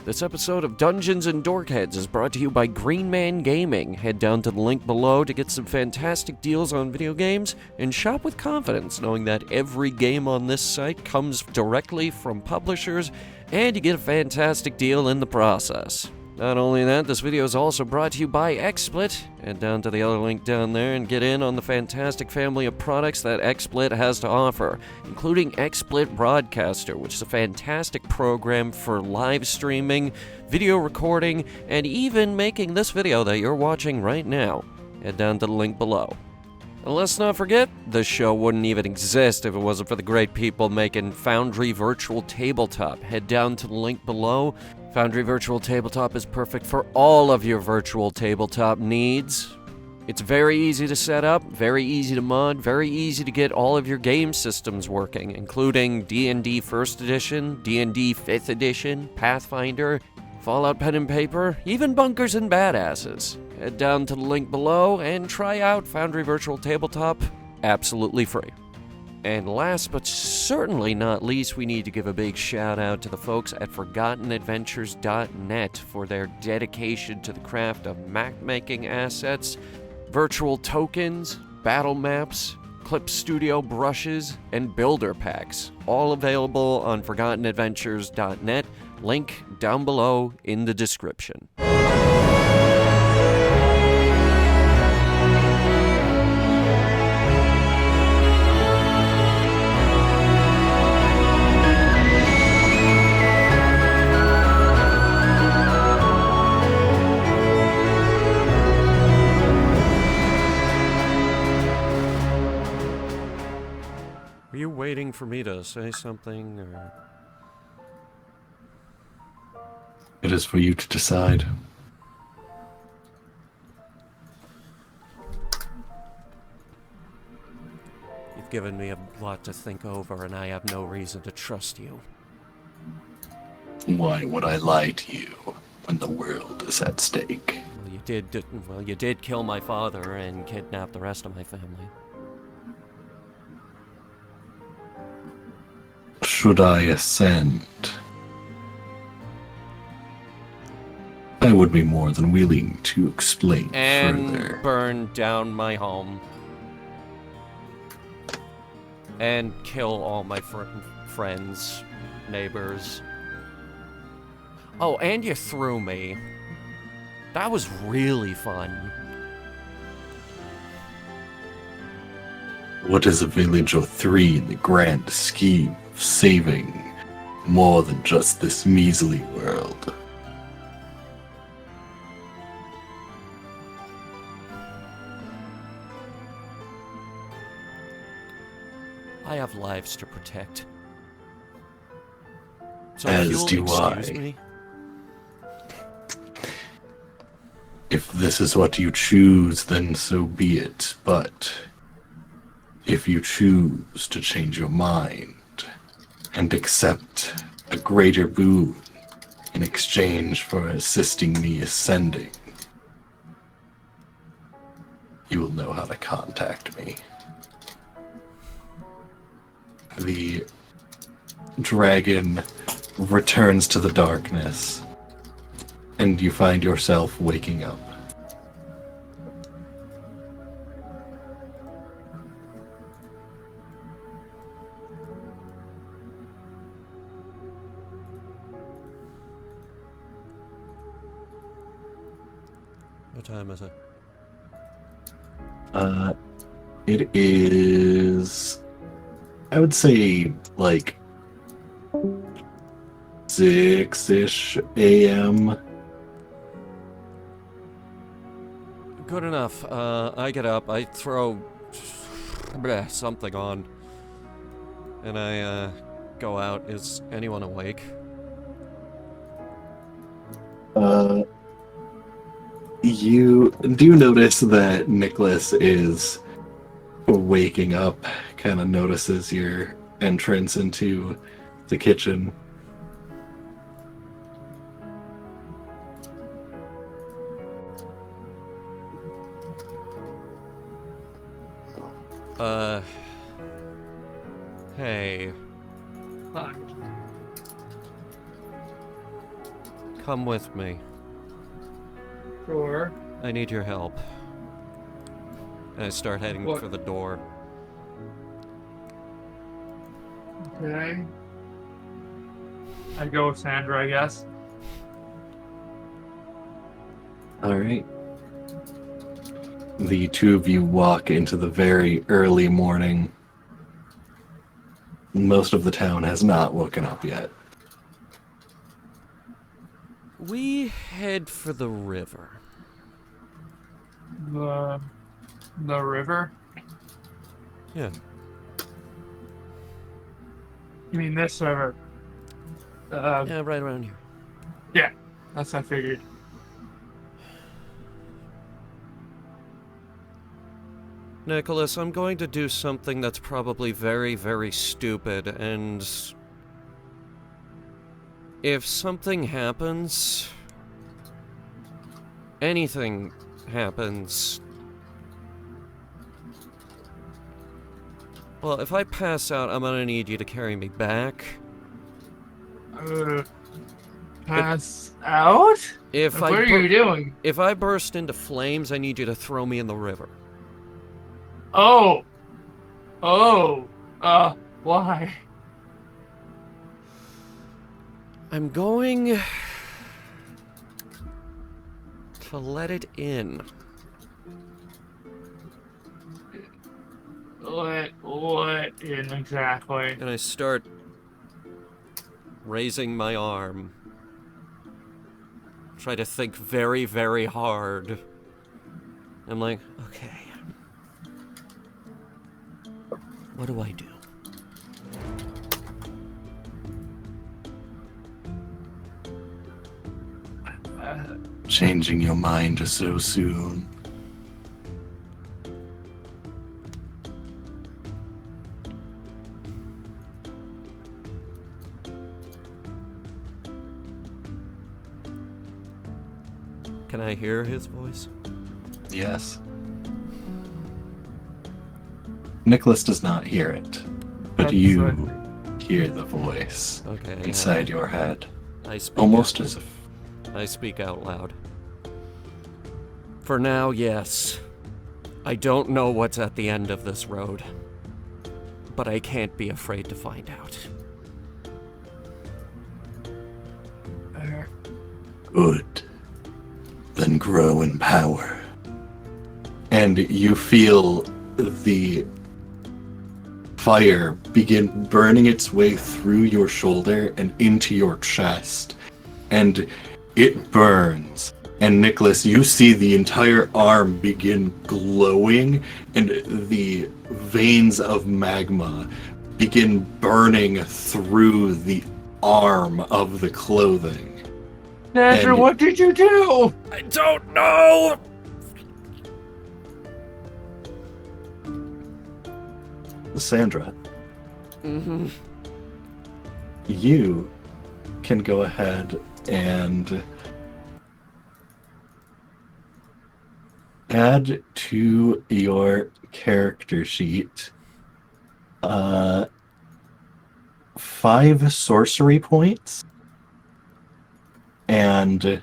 This episode of Dungeons and Dorkheads is brought to you by Green Man Gaming. Head down to the link below to get some fantastic deals on video games and shop with confidence, knowing that every game on this site comes directly from publishers and you get a fantastic deal in the process. Not only that, this video is also brought to you by XSplit. Head down to the other link down there and get in on the fantastic family of products that XSplit has to offer, including XSplit Broadcaster, which is a fantastic program for live streaming, video recording, and even making this video that you're watching right now. Head down to the link below. And let's not forget, this show wouldn't even exist if it wasn't for the great people making Foundry Virtual Tabletop. Head down to the link below. Foundry Virtual Tabletop is perfect for all of your virtual tabletop needs. It's very easy to set up, very easy to mod, very easy to get all of your game systems working, including D&D 1st Edition, D&D 5th Edition, Pathfinder, Fallout Pen and Paper, even Bunkers and Badasses. Head down to the link below and try out Foundry Virtual Tabletop absolutely free. And last but certainly not least, we need to give a big shout out to the folks at ForgottenAdventures.net for their dedication to the craft of map-making assets, virtual tokens, battle maps, Clip Studio brushes, and builder packs, all available on ForgottenAdventures.net. Link down below in the description. Were you waiting for me to say something, or...? It is for you to decide. You've given me a lot to think over, and I have no reason to trust you. Why would I lie to you when the world is at stake? Well, you did kill my father and kidnap the rest of my family. Should I ascend? I would be more than willing to explain and further. Burn down my home. And kill all my friends, neighbors. Oh, and you threw me. That was really fun. What is a village of 3 in the grand scheme of saving more than just this measly world? I have lives to protect. So As do excuse I. me? If this is what you choose, then so be it. But if you choose to change your mind and accept a greater boon in exchange for assisting me ascending, you will know how to contact me. The dragon returns to the darkness, and you find yourself waking up. What time is it? It is, I would say, like 6-ish a.m. Good enough. I get up, I throw something on, and I go out. Is anyone awake? You do notice that Nicholas is waking up, kind of notices your entrance into the kitchen. Hey. Hi. Come with me. Sure. I need your help. And I start heading What? for the door. Okay. I go with Sandra, I guess. All right. The two of you walk into the very early morning. Most of the town has not woken up yet. We head for the river. The river? Yeah. You mean this river? Yeah, right around here. Yeah, that's what I figured. Nicholas, I'm going to do something that's probably very, very stupid, and if something happens, anything happens, well, if I pass out, I'm gonna need you to carry me back. Pass out? If What are you doing? If I burst into flames, I need you to throw me in the river. Oh. Why? I'm going to let it in. What in exactly? And I start raising my arm. Try to think very, very hard. I'm like, okay. What do I do? Changing your mind so soon. Can I hear his voice? Yes. Nicholas does not hear it, but That's you right. hear the voice Okay. inside your head, I speak almost out. as if I speak out loud. For now, yes. I don't know what's at the end of this road, but I can't be afraid to find out. good, then grow in power. And you feel the fire begin burning its way through your shoulder and into your chest. And it burns. And Nicholas, you see the entire arm begin glowing, and the veins of magma begin burning through the arm of the clothing. Andrew, And- what did you do? I don't know! Sandra, Mm-hmm. you can go ahead and add to your character sheet 5 sorcery points, and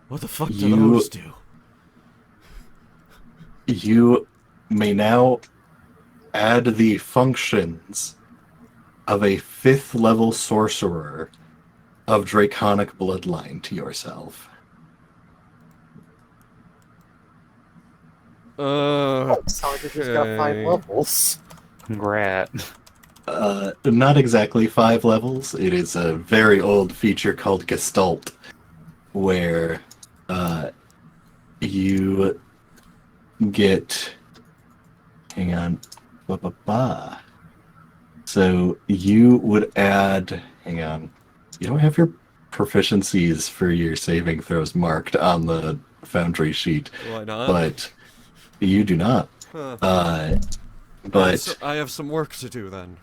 What the fuck do You- those do? you may now add the functions of a 5th level sorcerer of Draconic Bloodline to yourself. Saga just got 5 Okay. levels. Congrats. Not exactly 5 levels. It is a very old feature called Gestalt, where you get. Hang on. Ba-ba-ba. So you would add. Hang on. You don't have your proficiencies for your saving throws marked on the Foundry sheet, Why not? but you do not. Huh. But. I have some work to do then.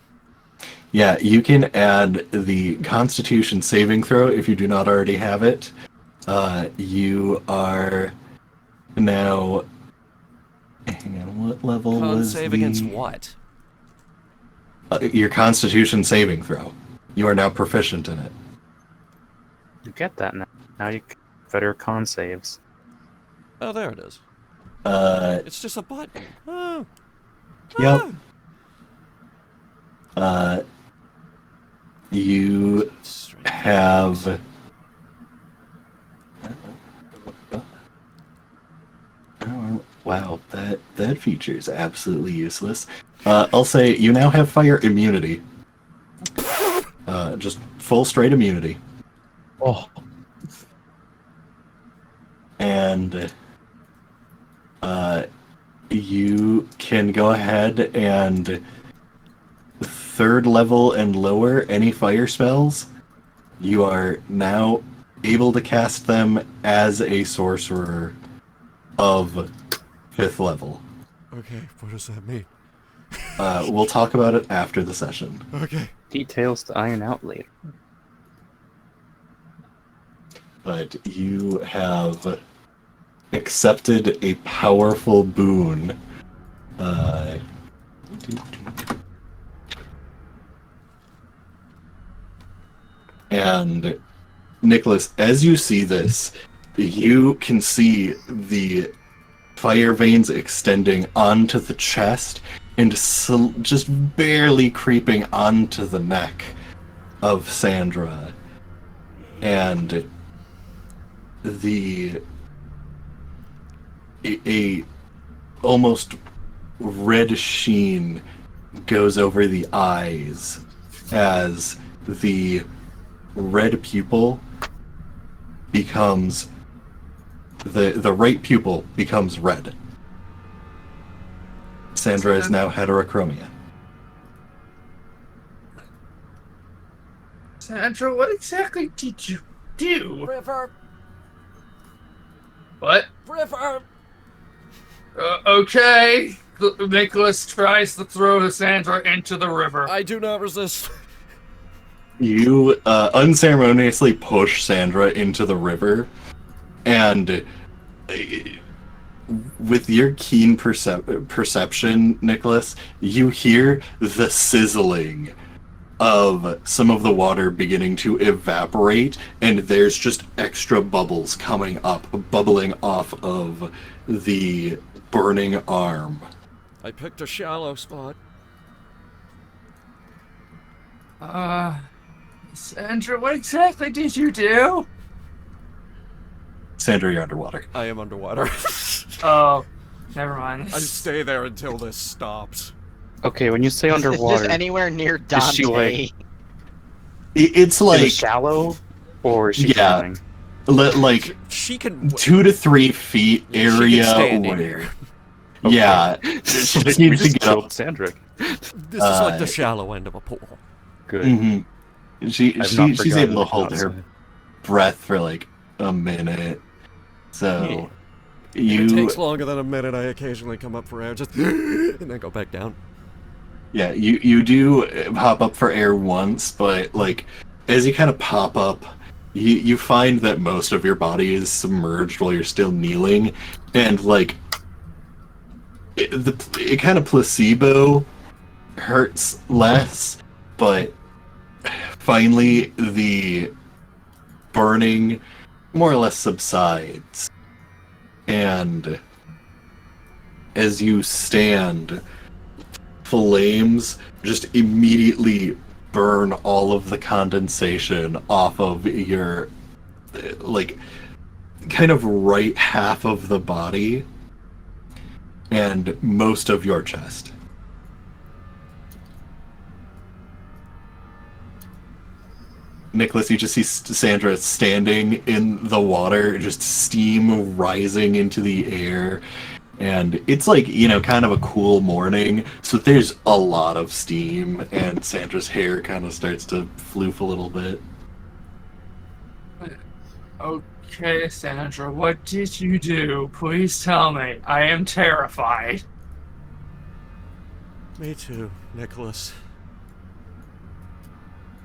Yeah, you can add the Constitution saving throw if you do not already have it. You are now. Hang on, what level Con was save the... against what? Your Constitution saving throw. You are now proficient in it. You get that now. Now you can better con saves. Oh, there it is. It's just a button. Oh. Yep. Ah. You Strange. have. Oh, wow, that feature is absolutely useless. I'll say you now have fire immunity. Just full straight immunity. Oh, And you can go ahead and third level and lower any fire spells. You are now able to cast them as a sorcerer of 5th level. Okay, what does that mean? We'll talk about it after the session. Okay. Details to iron out later. But you have accepted a powerful boon. And Nicholas, as you see this, you can see the fire veins extending onto the chest and just barely creeping onto the neck of Sandra. And a almost red sheen goes over the eyes as the red pupil becomes the right pupil becomes red. Sandra is now heterochromia. Sandra, what exactly did you do? River! What? River! Okay. Nicholas tries to throw Sandra into the river. I do not resist. You unceremoniously push Sandra into the river, and with your keen perception, Nicholas, you hear the sizzling of some of the water beginning to evaporate, and there's just extra bubbles coming up, bubbling off of the burning arm. I picked a shallow spot. Sandra, what exactly did you do? Sandra, you're underwater. I am underwater. Oh, never mind. I stay there until this stops. Okay, when you say is underwater, this anywhere near Is Dante? she, like- It's is like it shallow, or is she Yeah. drowning? like She can. 2 to 3 feet She can area stand in where here. yeah, we just needs to just get up. killed Sandra. This is like the shallow end of a pool. Good. Mhm. She's I've not able to forgotten hold her breath for like a minute. So If it you takes longer than a minute, I occasionally come up for air, just and then go back down. yeah, you do pop up for air once, but like as you kind of pop up, you find that most of your body is submerged while you're still kneeling, and like it kind of placebo hurts less, but finally the burning more or less subsides, and as you stand, flames just immediately burn all of the condensation off of your like kind of right half of the body and most of your chest. Nicholas, you just see Sandra standing in the water, just steam rising into the air. And it's like, kind of a cool morning, so there's a lot of steam, and Sandra's hair kind of starts to floof a little bit. Okay, Sandra, what did you do? Please tell me. I am terrified. Me too, Nicholas.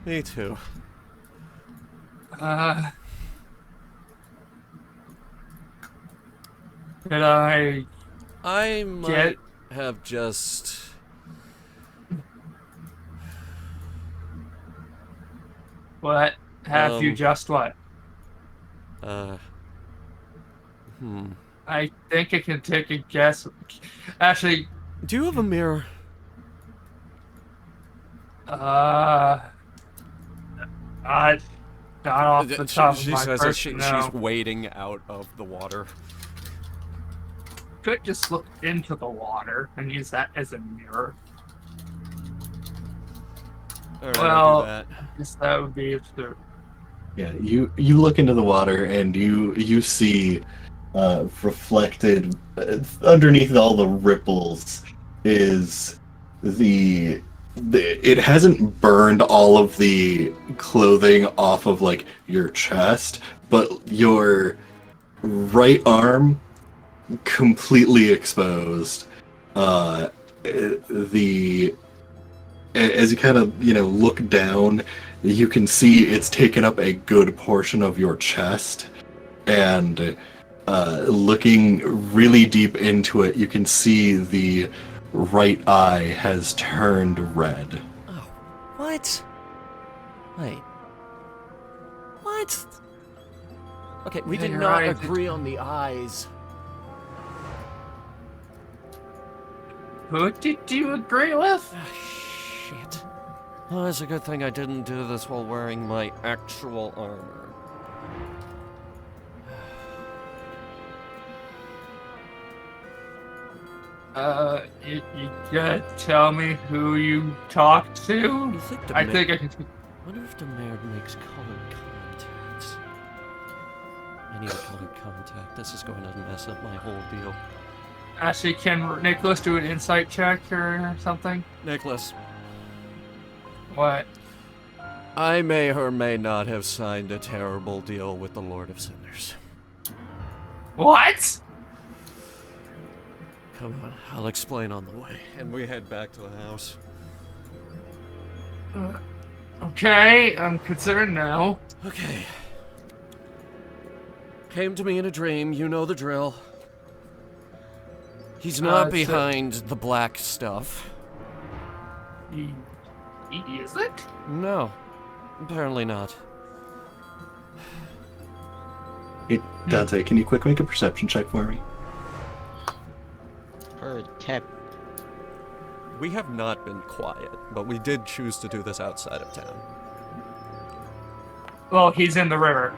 Me too. Did I I might have just. what? Have you Um, just what? I think I can take a guess. Actually, Do you have a mirror? not off the top of She my says first, she's no. wading out of the water. Could just look into the water and use that as a mirror. All right, Well, I'll do that. I guess that would be the. Yeah, you look into the water and you see reflected underneath all the ripples is it hasn't burned all of the clothing off of like your chest, but your right arm completely exposed. As you kind of look down, you can see it's taken up a good portion of your chest, and looking really deep into it, you can see the right eye has turned red. Oh, what? Wait. What? Okay, we Yeah, did you're not right. agree on the eyes. Who did you agree with? Ah, shit. Oh, it's a good thing I didn't do this while wearing my actual armor. You gotta tell me who you talked to? You think the I think I can. Wonder if the mayor makes colored contacts. I need a colored contact. This is going to mess up my whole deal. Actually, can Nicholas do an insight check or something? Nicholas, What? I may or may not have signed a terrible deal with the Lord of Sinners. What? Come on, I'll explain on the way. And we head back to the house. Okay, I'm concerned now. Okay. Came to me in a dream, you know the drill. He's not so- behind the black stuff. He isn't? No, apparently not. Hey, Dante, can you quick make a perception check for me? We have not been quiet, but we did choose to do this outside of town. Well, he's in the river.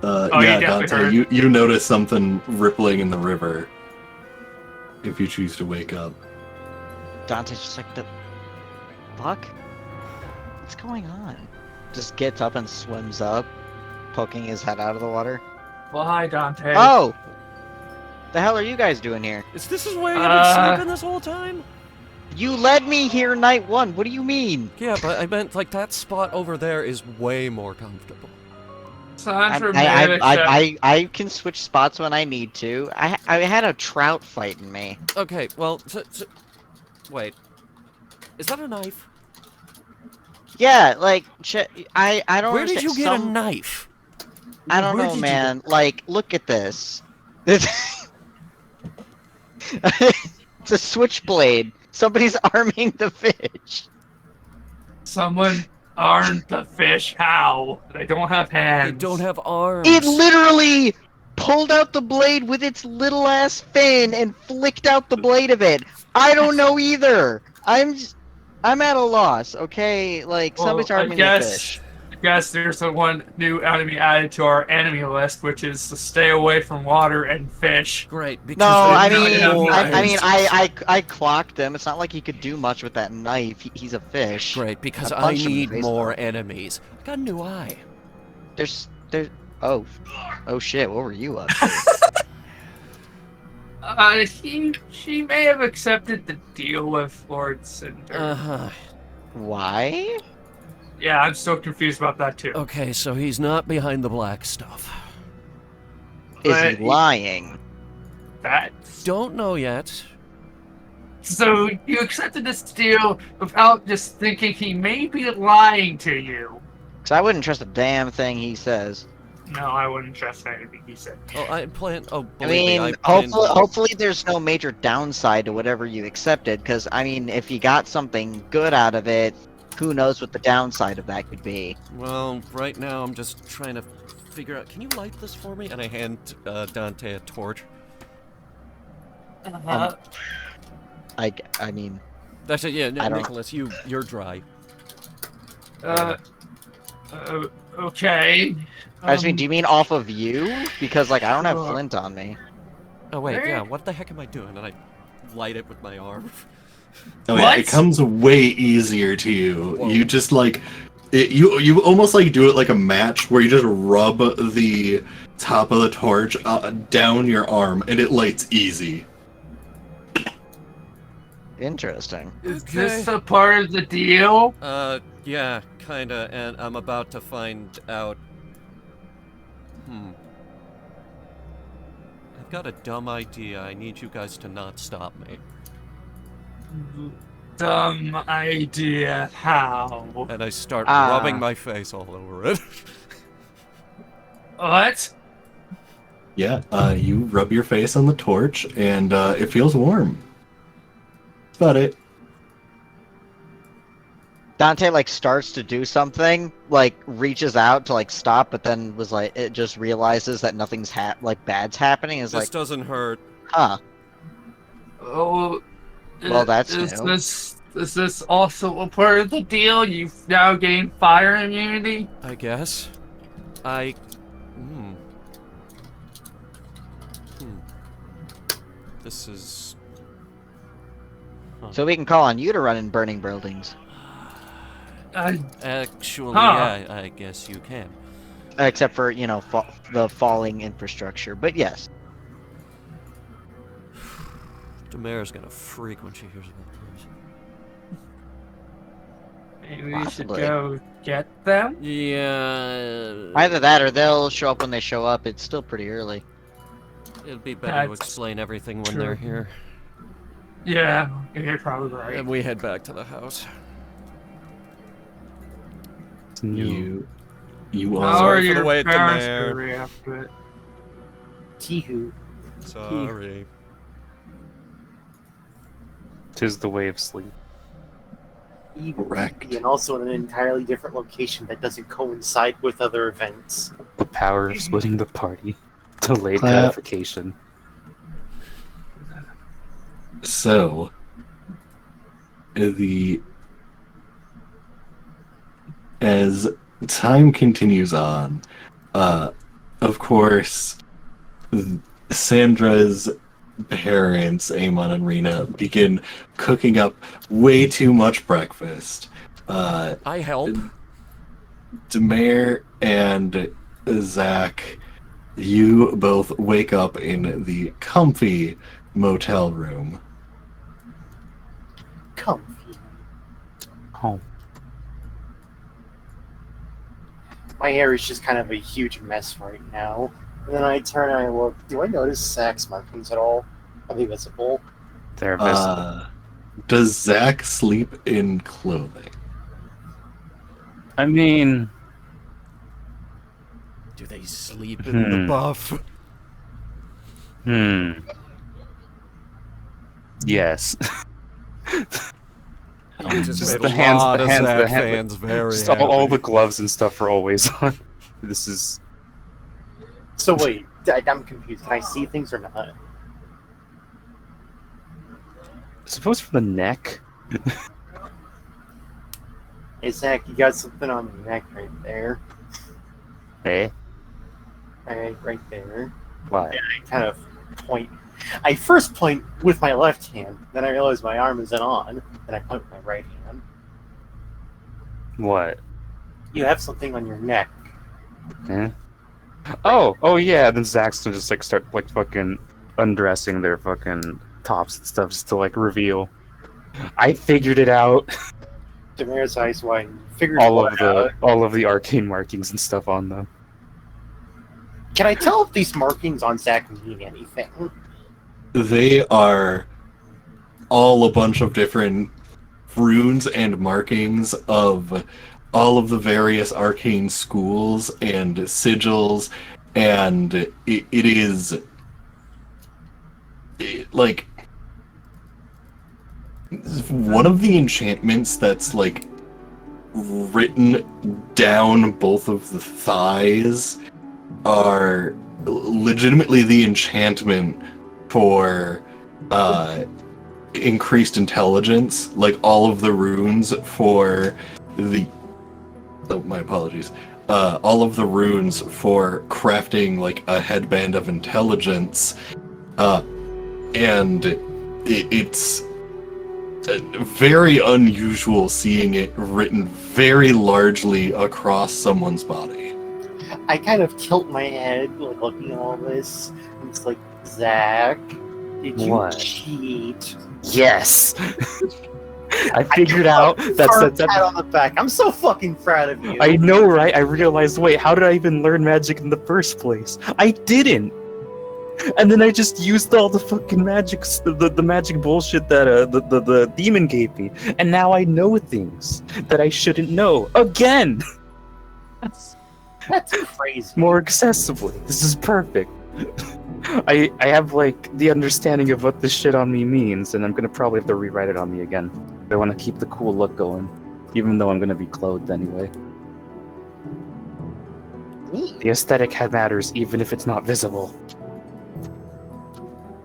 Yeah, you definitely Dante, heard. you notice something rippling in the river. If you choose to wake up. Dante's just like, the fuck? What's going on? Just gets up and swims up, poking his head out of the water. Well, hi, Dante. Oh! The hell are you guys doing here? Is this where you've been sleeping this whole time? You led me here night one. What do you mean? Yeah, but I meant, like, that spot over there is way more comfortable. Sandra may have accepted- I can switch spots when I need to. I had a trout fighting me. Okay, well, wait. Is that a knife? Yeah, like, I don't Where did you understand. get a knife? I don't Where know, did you man. Like, look at this. It's a switchblade. Somebody's arming the fish. Someone armed the fish. How? They don't have hands. They don't have arms. It literally pulled out the blade with its little ass fin and flicked out the blade of it. I don't know either. I'm at a loss. Okay, like somebody's arming the fish. I guess there's one new enemy added to our enemy list, which is to stay away from water and fish. Great, because No, I they mean, know I clocked him. It's not like he could do much with that knife. He's a fish. Great, because I I punched him in the need face more with it. enemies. I got a new eye. There's. Oh shit! What were you up? She may have accepted the deal with Lord Cinder. Uh-huh. Why? Yeah, I'm still confused about that too. Okay, so he's not behind the black stuff. Is But he lying? That's Don't know yet. so you accepted this deal without just thinking he may be lying to you. Because I wouldn't trust a damn thing he says. No, I wouldn't trust anything he said. Oh, I plan. Oh, I believe mean, me, I plan. hopefully there's no major downside to whatever you accepted. Because I mean, if you got something good out of it, who knows what the downside of that could be. Well, right now I'm just trying to figure out. Can you light this for me? And I hand Dante a torch. I mean, That's it. Yeah, I don't- Nicholas, you're dry. Okay. I mean, do you mean off of you? Because like I don't have Sure. flint on me. Oh wait, Hey. yeah. What the heck am I doing? And I light it with my arm. Oh, yeah, What? it comes way easier to you. Whoa. You just like you almost like do it like a match where you just rub the top of the torch down your arm and it lights easy. Interesting. Is this a part of the deal? Yeah, kinda. And I'm about to find out. I've got a dumb idea. I need you guys to not stop me. Dumb idea. How? And I start Ah. rubbing my face all over it. What? Yeah, you rub your face on the torch and it feels warm. That's about it. Dante like starts to do something, like reaches out to like stop, but then was like it just realizes that nothing's like bad's happening. Is This like, doesn't hurt. huh? Oh. Well, that's is new. Is this also a part of the deal? You've now gained fire immunity? I guess. This is. So we can call on you to run in burning buildings, Actually, Huh. yeah, I guess you can. except for the falling infrastructure. But yes, Demara's gonna freak when she hears about this. maybe we should Possibly. go get them? Yeah. either that or they'll show up when they show up. It's still pretty early. It'd be better to That's explain everything when true. they're here. Yeah, you're probably right. And we head back to the house. It's new. You How are are for the your wait, parents Demare. gonna react to it? Teehoo. Sorry. Tis the way of sleep. correct. And also in an entirely different location that doesn't coincide with other events. The power of splitting the party. Delayed Clap. gratification. So, as time continues on, of course, Sandra's parents, Amon and Rena, begin cooking up way too much breakfast. I help. Demare and Zach, you both wake up in the comfy motel room. Comfy. Home. My hair is just kind of a huge mess right now. And then I turn and I look. Do I notice Zach's markings at all? Are they visible? They're visible. Does Zach sleep in clothing? I mean, Do they sleep in the buff? Yes. You just Just made the a hands- lot the of hands- Zach the hand- fans very Just happy. all the gloves and stuff are always on. This is So wait, I'm confused. Can I see things or not? I suppose for the neck. Hey Zach, you got something on your neck right there. Eh? Right there. Why? I kind of point. I first point with my left hand, then I realize my arm isn't on, then I point with my right hand. What? You have something on your neck. Eh? Oh yeah. Then Zach's gonna just like start like fucking undressing their fucking tops and stuff just to like reveal. I figured it out. Damaris eyes wide. Figured all what of out. the arcane markings and stuff on them. Can I tell if these markings on Zach mean anything? They are all a bunch of different runes and markings of all of the various arcane schools and sigils, and it is like one of the enchantments that's like written down both of the thighs are legitimately the enchantment for increased intelligence. Like all of the runes for the my apologies. All of the runes for crafting like a headband of intelligence, and it's very unusual seeing it written very largely across someone's body. I kind of tilt my head, like looking at all this. And it's like, Zach, did you What? cheat? Yes. I figured out Firm pat on the back. I'm so fucking proud of you. I know, right? I realized, wait, how did I even learn magic in the first place? I didn't. And then I just used all the fucking magic, the magic bullshit that the demon gave me, and now I know things that I shouldn't know again. That's crazy. More accessibly. This is perfect. I have like the understanding of what this shit on me means, and I'm gonna probably have to rewrite it on me again. I want to keep the cool look going, even though I'm gonna be clothed anyway. The aesthetic matters, even if it's not visible.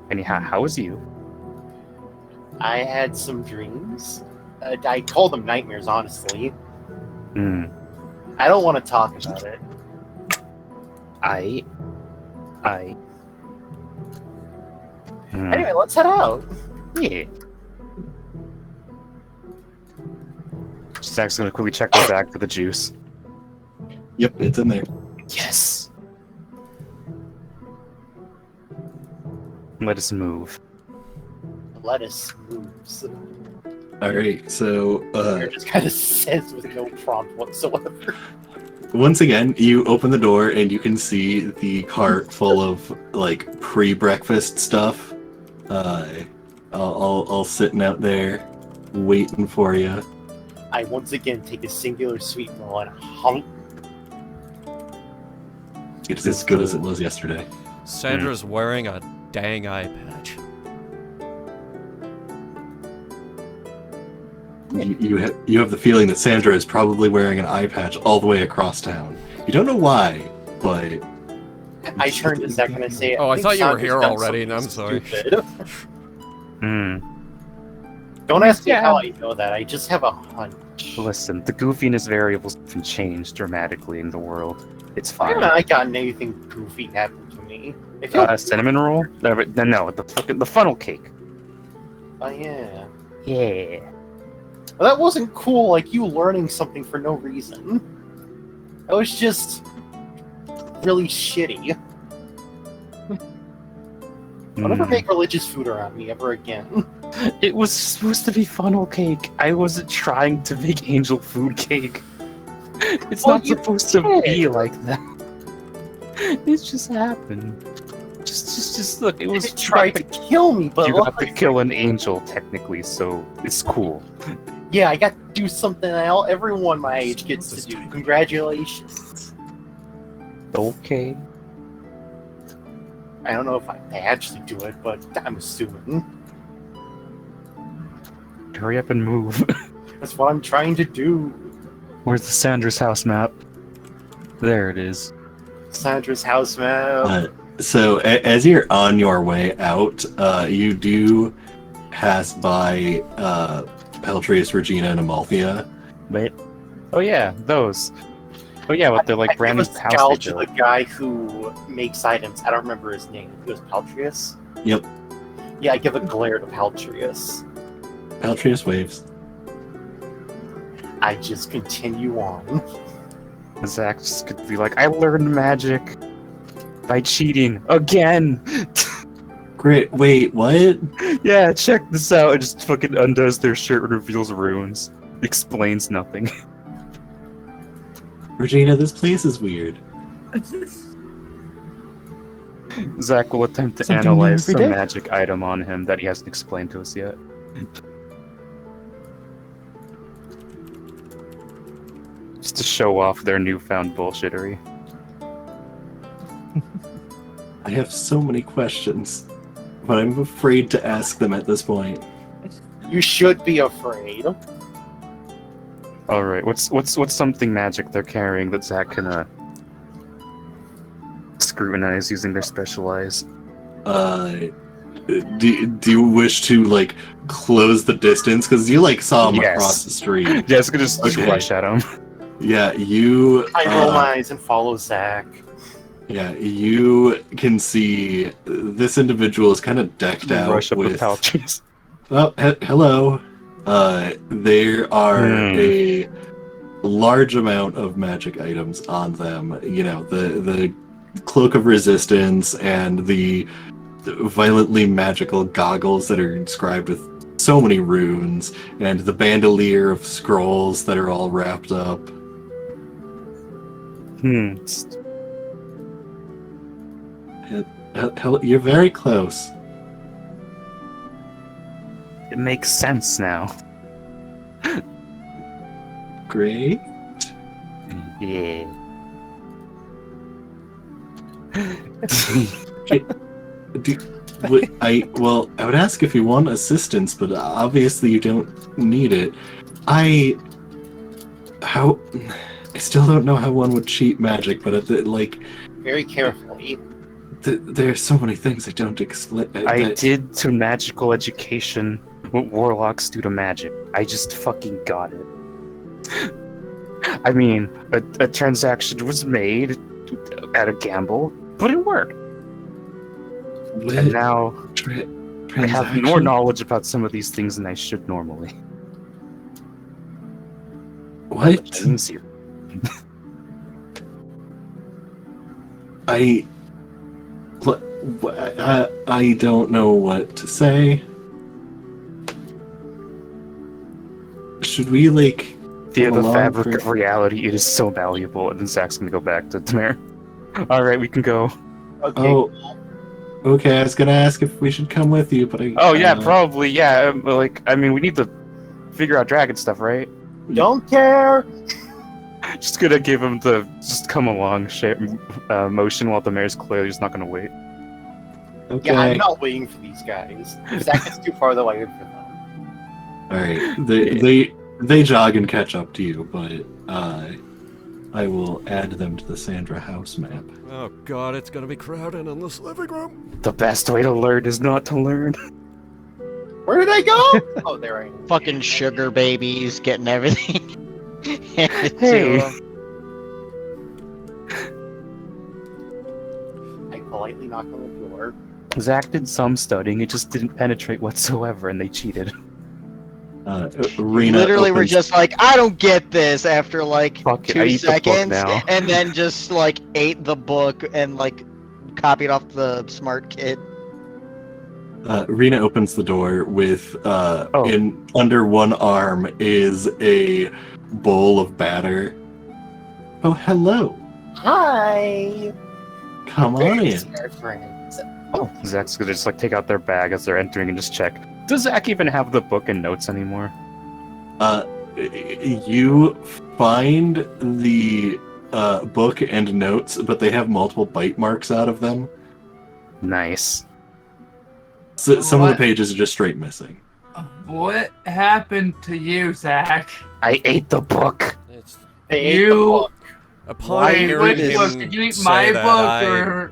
Anyhow, how was you? I had some dreams. I call them nightmares, honestly. Hmm. I don't want to talk about it. Anyway, let's head out. Yeah. Zach's gonna quickly check the bag for the juice. Yep, it's in there. Yes. Let us move. Let us moves. Alright, so It just kind of says with no prompt whatsoever. once again, you open the door and you can see the cart full of like pre-breakfast stuff. All sitting out there, waiting for you. I once again take a singular sweet roll and hump. It's as good as it was yesterday. Sandra's wearing a dang eye patch. You have the feeling that Sandra is probably wearing an eye patch all the way across town. You don't know why, but I turn to Zach and I say, Oh, I think thought you were Sandra's here done already, and I'm something sorry. stupid." Don't ask me how I know that. I just have a hunch. Listen, the goofiness variables can change dramatically in the world. It's Why fine. haven't I gotten anything goofy happen to me? I feel Cinnamon roll? No, the funnel cake. Oh yeah. Yeah. Well, that wasn't cool, like you learning something for no reason. That was just really shitty. Don't ever make religious food around me ever again. It was supposed to be funnel cake. I wasn't trying to make angel food cake. It's Well, not you supposed to be did. like that. It just happened. Just look. It was It tried to kill me, but You got to luckily- kill an angel technically, so it's cool. yeah, I got to do something everyone my age gets to do. Congratulations. Okay. I don't know if I actually do it, but I'm assuming. Hurry up and move. That's what I'm trying to do. Where's the Sandra's house map? There it is. Sandra's house map. So as you're on your way out, you do pass by Peltrius, Regina, and Amalthea. Wait. Oh yeah, those. Oh yeah, with the like I brand new give a house scowl they to the built. guy who makes items. I don't remember his name. It was Peltrius? Yep. Yeah, I give a glare to Peltrius. Peltrius waves. I just continue on. Zach just could be like, I learned magic by cheating again. Great. Wait, what? Yeah, check this out. It just fucking undoes their shirt and reveals runes. Explains nothing. Regina, this place is weird. Zach will attempt to Something new analyze every some day. magic item on him that he hasn't explained to us yet. Just to show off their newfound bullshittery. I have so many questions, but I'm afraid to ask them at this point. You should be afraid. All right. What's something magic they're carrying that Zach can scrutinize using their special eyes? Do you wish to like close the distance because you like saw him Yes. across the street? Yeah, it's gonna just Okay. rush at him. Yeah, you. I roll my eyes and follow Zach. Yeah, you can see this individual is kind of decked out Rush up with. with pouches. Oh, hello. There are a large amount of magic items on them. You know, the cloak of resistance and the violently magical goggles that are inscribed with so many runes, and the bandolier of scrolls that are all wrapped up. You're very close. It makes sense now. Great. Yeah. I would ask if you want assistance, but obviously you don't need it. I still don't know how one would cheat magic, but Very carefully. there's so many things I don't explain. I did to magical education what warlocks do to magic. I just fucking got it. I mean, a transaction was made at a gamble, but it worked. And now I have more knowledge about some of these things than I should normally. What? Easier. I don't know what to say. Should we The come along fabric for- of reality, it is so valuable. And then Zach's gonna go back to Tamara. Alright, we can go. Okay. Oh, okay. I was gonna ask if we should come with you, but I. Oh yeah, probably, yeah. I mean, we need to figure out dragon stuff, right? Don't care. Just gonna give him the just come along motion while the mayor's clearly just not gonna wait. Okay. Yeah, I'm not waiting for these guys. Zach is too far away for them. All right. They jog and catch up to you, but I will add them to the Sandra house map. Oh god, it's gonna be crowded in this living room. The best way to learn is not to learn. Where did I go? Oh, there I am. Fucking sugar babies getting everything. handed to Hey. 'em. I politely knocked on the door. Zach did some studying, it just didn't penetrate whatsoever, and they cheated. Rena Literally, we're opens- just like, I don't get this after like Fuck it, I 2 eat the book seconds, now. and then just like ate the book and like copied off the smart kid. Rena opens the door with Oh. in under one arm is a bowl of batter. Oh, hello. Hi. Come on in. Our friends. Zach's gonna just take out their bag as they're entering and just check. Does Zach even have the book and notes anymore? You find the book and notes, but they have multiple bite marks out of them. Nice. So, some of the What? pages are just straight missing. What happened to you, Zach? I ate the book! It's They ate the You- book. upon Wait, hearing which him book? Did you eat say my that, book or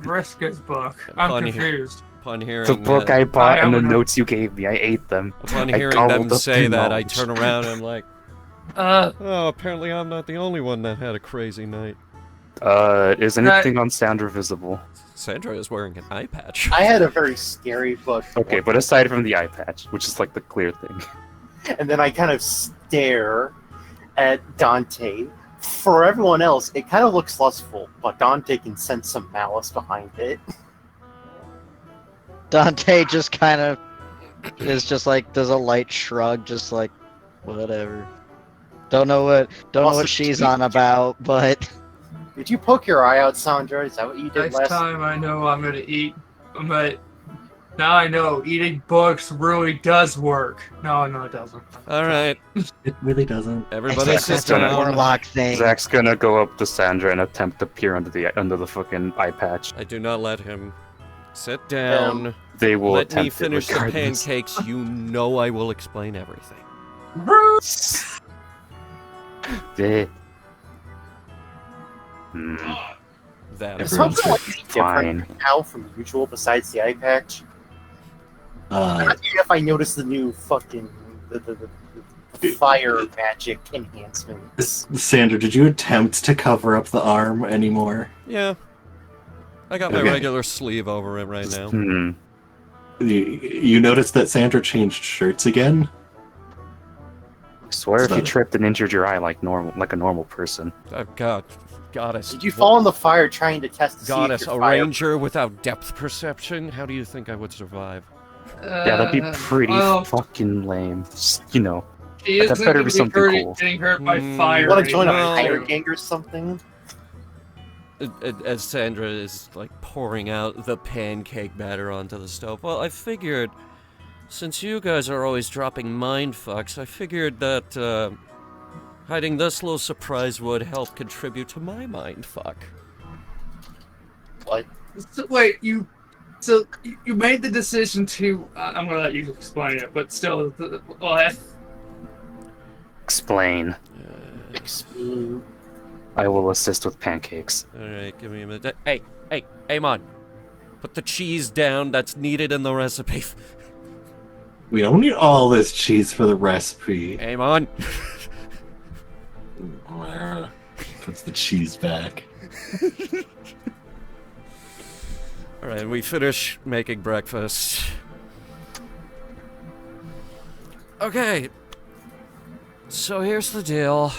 Vriska's book? I'm Upon he- confused. upon hearing The book that, I bought I and the don't know. notes you gave me, I ate them. upon I hearing gobbled them up the say that, I knowledge. turn around and I'm like, Uh, oh, apparently I'm not the only one that had a crazy night. Is anything on Sandra visible? Sandra is wearing an eye patch. I had a very scary book. Okay, but aside from the eye patch, which is like the clear thing. And then I kind of stare at Dante. For everyone else, it kind of looks lustful, but Dante can sense some malice behind it. Dante just kind of is just like does a light shrug, just like whatever. Don't know Also, what she's on about, but Did you poke your eye out, Sandra? Is that what you did next last time I know I'm gonna eat, but now I know eating books really does work. No, it doesn't. Alright, It really doesn't. everybody that's sit a gonna- warlock thing. Zach's gonna go up to Sandra and attempt to peer under the fucking eye patch. I do not let him. Sit down. They will Let attempt me it finish the regardless. pancakes. You know I will explain everything. Eh. Hmm. That Is Everyone's something like fine. different now from usual besides the eye patch? Uh, If I notice the new fucking the fire magic enhancements. Sandra, did you attempt to cover up the arm anymore? Yeah. I got my Okay. regular sleeve over it right now. Hmm. You noticed that Sandra changed shirts again? I swear if you So- tripped and injured your eye like a normal person. Oh, God. Goddess. Did you fall in the fire trying to test to Goddess, see a if your fire... ranger without depth perception? How do you think I would survive? Yeah, that'd be pretty well, fucking lame. Just, you know. she that isn't better gonna be something cool. getting hurt by Hmm. fire. You want to join a Well- fire gang or something? As Sandra is like pouring out the pancake batter onto the stove. Well, I figured, since you guys are always dropping mind fucks, I figured that hiding this little surprise would help contribute to my mind fuck. What? So, wait, you made the decision to. I'm gonna let you explain it, but still, Explain. I will assist with pancakes. Alright, give me a minute. Hey, Amon. Put the cheese down that's needed in the recipe. We don't need all this cheese for the recipe. Amon. Puts the cheese back. Alright, we finish making breakfast. Okay. So here's the deal.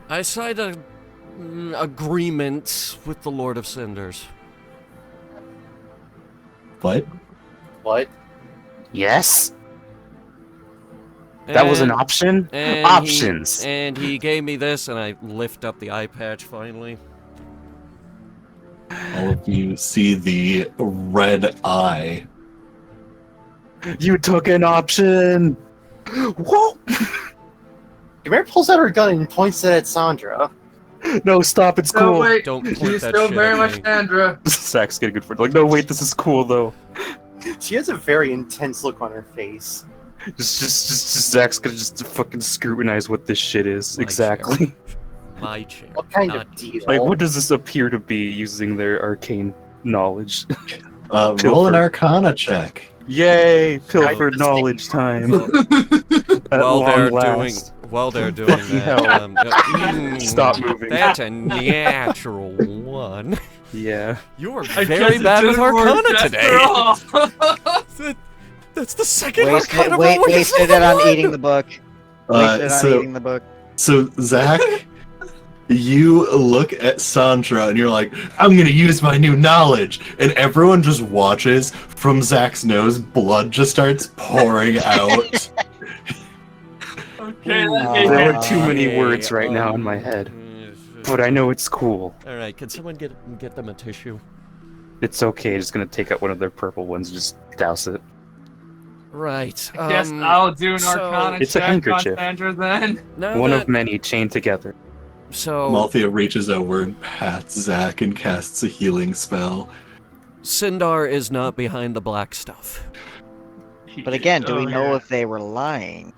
I signed an agreement with the Lord of Cinders. What? What? Yes? That was an option? and Options! And he gave me this, and I lift up the eye patch finally. All of you see the red eye. You took an option! Whoa! Gamera pulls out her gun and points it at Sandra. No, stop, it's no, cool. wait, Don't point she's that still shit very at much me. Sandra. Zach's getting good for it. Like, no, wait, this is cool though. She has a very intense look on her face. Just Zach's gonna just fucking scrutinize what this shit is. My Exactly. My chair. What kind not of deal? Like, what does this appear to be using their arcane knowledge? Roll an Pilfer. Arcana check. Yay! Pilfered just knowledge time. At While they're long doing, last. while they're doing Fucking that, hell. Stop moving. That's a natural one. Yeah. You are I very guess it bad with didn't work Arcana after today. all. That's the second Arcana roll we've Wasted it on eating the book. Wasted it on So, eating the book. so Zach, you look at Sandra and you're like, I'm gonna use my new knowledge. And everyone just watches. From Zach's nose, blood just starts pouring out. Okay, There are too many Okay, words right now in my head. But I know it's cool. Alright, can someone get them a tissue? It's okay, just gonna take out one of their purple ones and just douse it. Right. Yes, I'll do an so- Arcana It's a check on handkerchief. Sandra then. now One that- of many chained together. So, Malthea reaches over and pats Zach and casts a healing spell. Sindar is not behind the black stuff. But again, do we Oh, know yeah. if they were lying?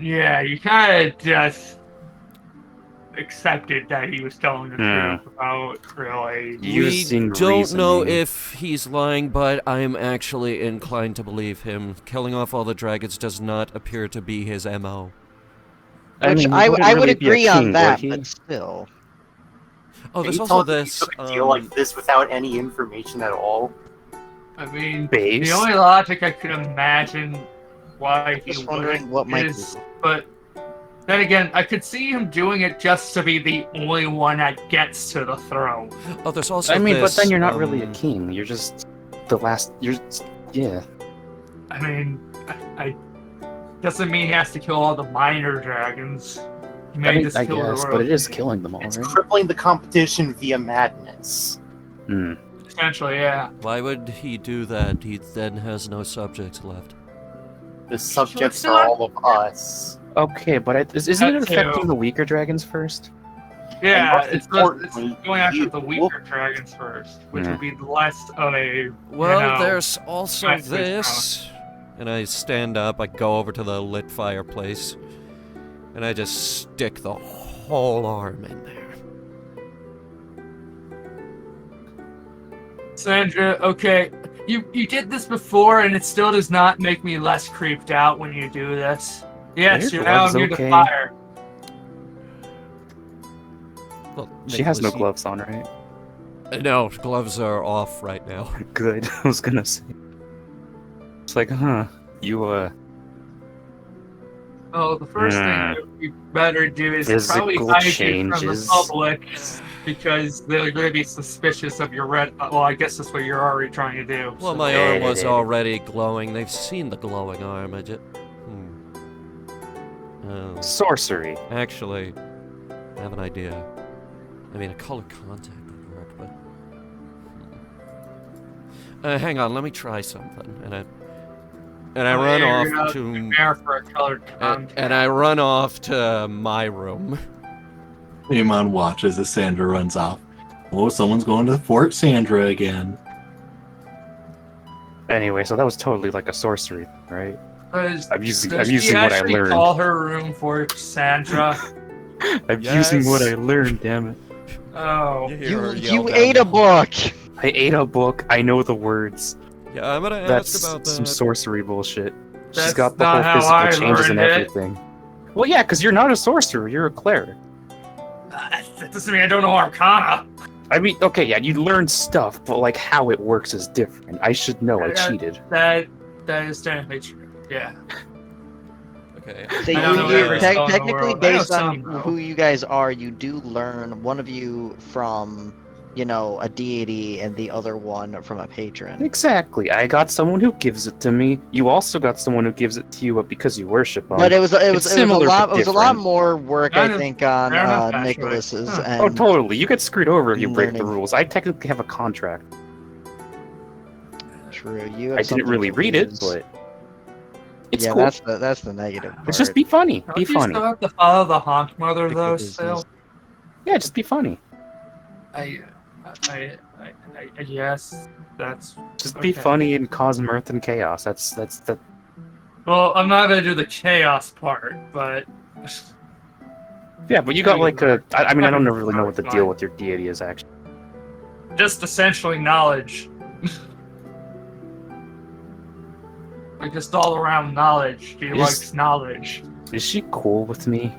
Yeah, you kind of just accepted that he was telling the Hmm. truth about really. Using we don't know reasoning. if he's lying, but I'm actually inclined to believe him. Killing off all the dragons does not appear to be his MO. Which he I wouldn't would really be a agree on king, that, would he? but still. Oh, there's He also told me he this. took a deal like this without any information at all. I mean, Base? the only logic I could imagine why he Just wondering wouldn't what might is, be. but then again, I could see him doing it just to be the only one that gets to the throne. Oh, there's also I mean, but this, then you're not really a um, king. You're just the last. Yeah. I mean, I doesn't mean he has to kill all the minor dragons. He may I, mean, just I kill the guess, but it is royalty. killing them all, It's right? crippling the competition via madness. Hmm. Essentially, yeah. Why would he do that? He then has no subjects left. The subjects not- are all of us. Okay, but isn't it That too. affecting the weaker dragons first? Yeah, most it's importantly, going after you- the weaker dragons first, which Yeah. would be less of a. Well, know, there's also nice this. And I stand up, I go over to the lit fireplace, and I just stick the whole arm in there. Sandra, okay, you did this before, and it still does not make me less creeped out when you do this. Yes, Your you're now gloves near the okay? fire. Well, She has no Nicholas, gloves on, right? No, gloves are off right now. Good. I was gonna say. It's like, you Oh, the first thing you better do is probably Physical hide you from the changes. public, because they're going to be suspicious of your red. Well, I guess that's what you're already trying to do. Well, so- my arm was already glowing. They've seen the glowing arm. I just... Oh. sorcery. Actually, I have an idea. I mean, a color contact would work, but... hang on, let me try something. And I run off to... For a colored contact. And I run off to my room. Amon watches as Sandra runs off. Oh, someone's going to Fort Sandra again. Anyway, so that was totally like a sorcery, right? Does I'm using she what I actually learned. call her room for Sandra? I'm using what Yes. I learned, damn it. Oh. You ate a book. I ate a book, I know the words. Yeah, I'm gonna That's ask about that. some sorcery bullshit. She's That's got the not whole how I physical changes and learned it. everything. Well, yeah, because you're not a sorcerer, you're a cleric. That doesn't mean I don't know Arcana. I mean, okay, yeah, you learn stuff, but like how it works is different. I should know, I cheated. That is definitely true. Yeah. Okay. So I don't know you every spell in the technically, world. I know based on some, though. who you guys are, you do learn one of you from, a deity and the other one from a patron. Exactly. I got someone who gives it to me. You also got someone who gives it to you, but because you worship them. But it was a similar, lot. but It was a lot different. more work, Kind I of- think, on fair enough, actually. Nicholas's. Huh. And Oh, totally. You get screwed over if you break the learning. rules. I technically have a contract. True. You. Have I something didn't really to read it, lose. but it's yeah, cool. that's the negative part. It's just be funny. Don't Be you funny. still have to follow the honk mother Pick though? the business. Still, Yeah, just be funny. I yes, that's. Just be Okay. funny and cause mirth and chaos. That's the. Well, I'm not gonna do the chaos part, but Yeah, but you got like a. I mean, I don't really know what the Fine. deal with your deity is actually. just essentially knowledge. Like just all around knowledge. He Is- likes knowledge. Is she cool with me?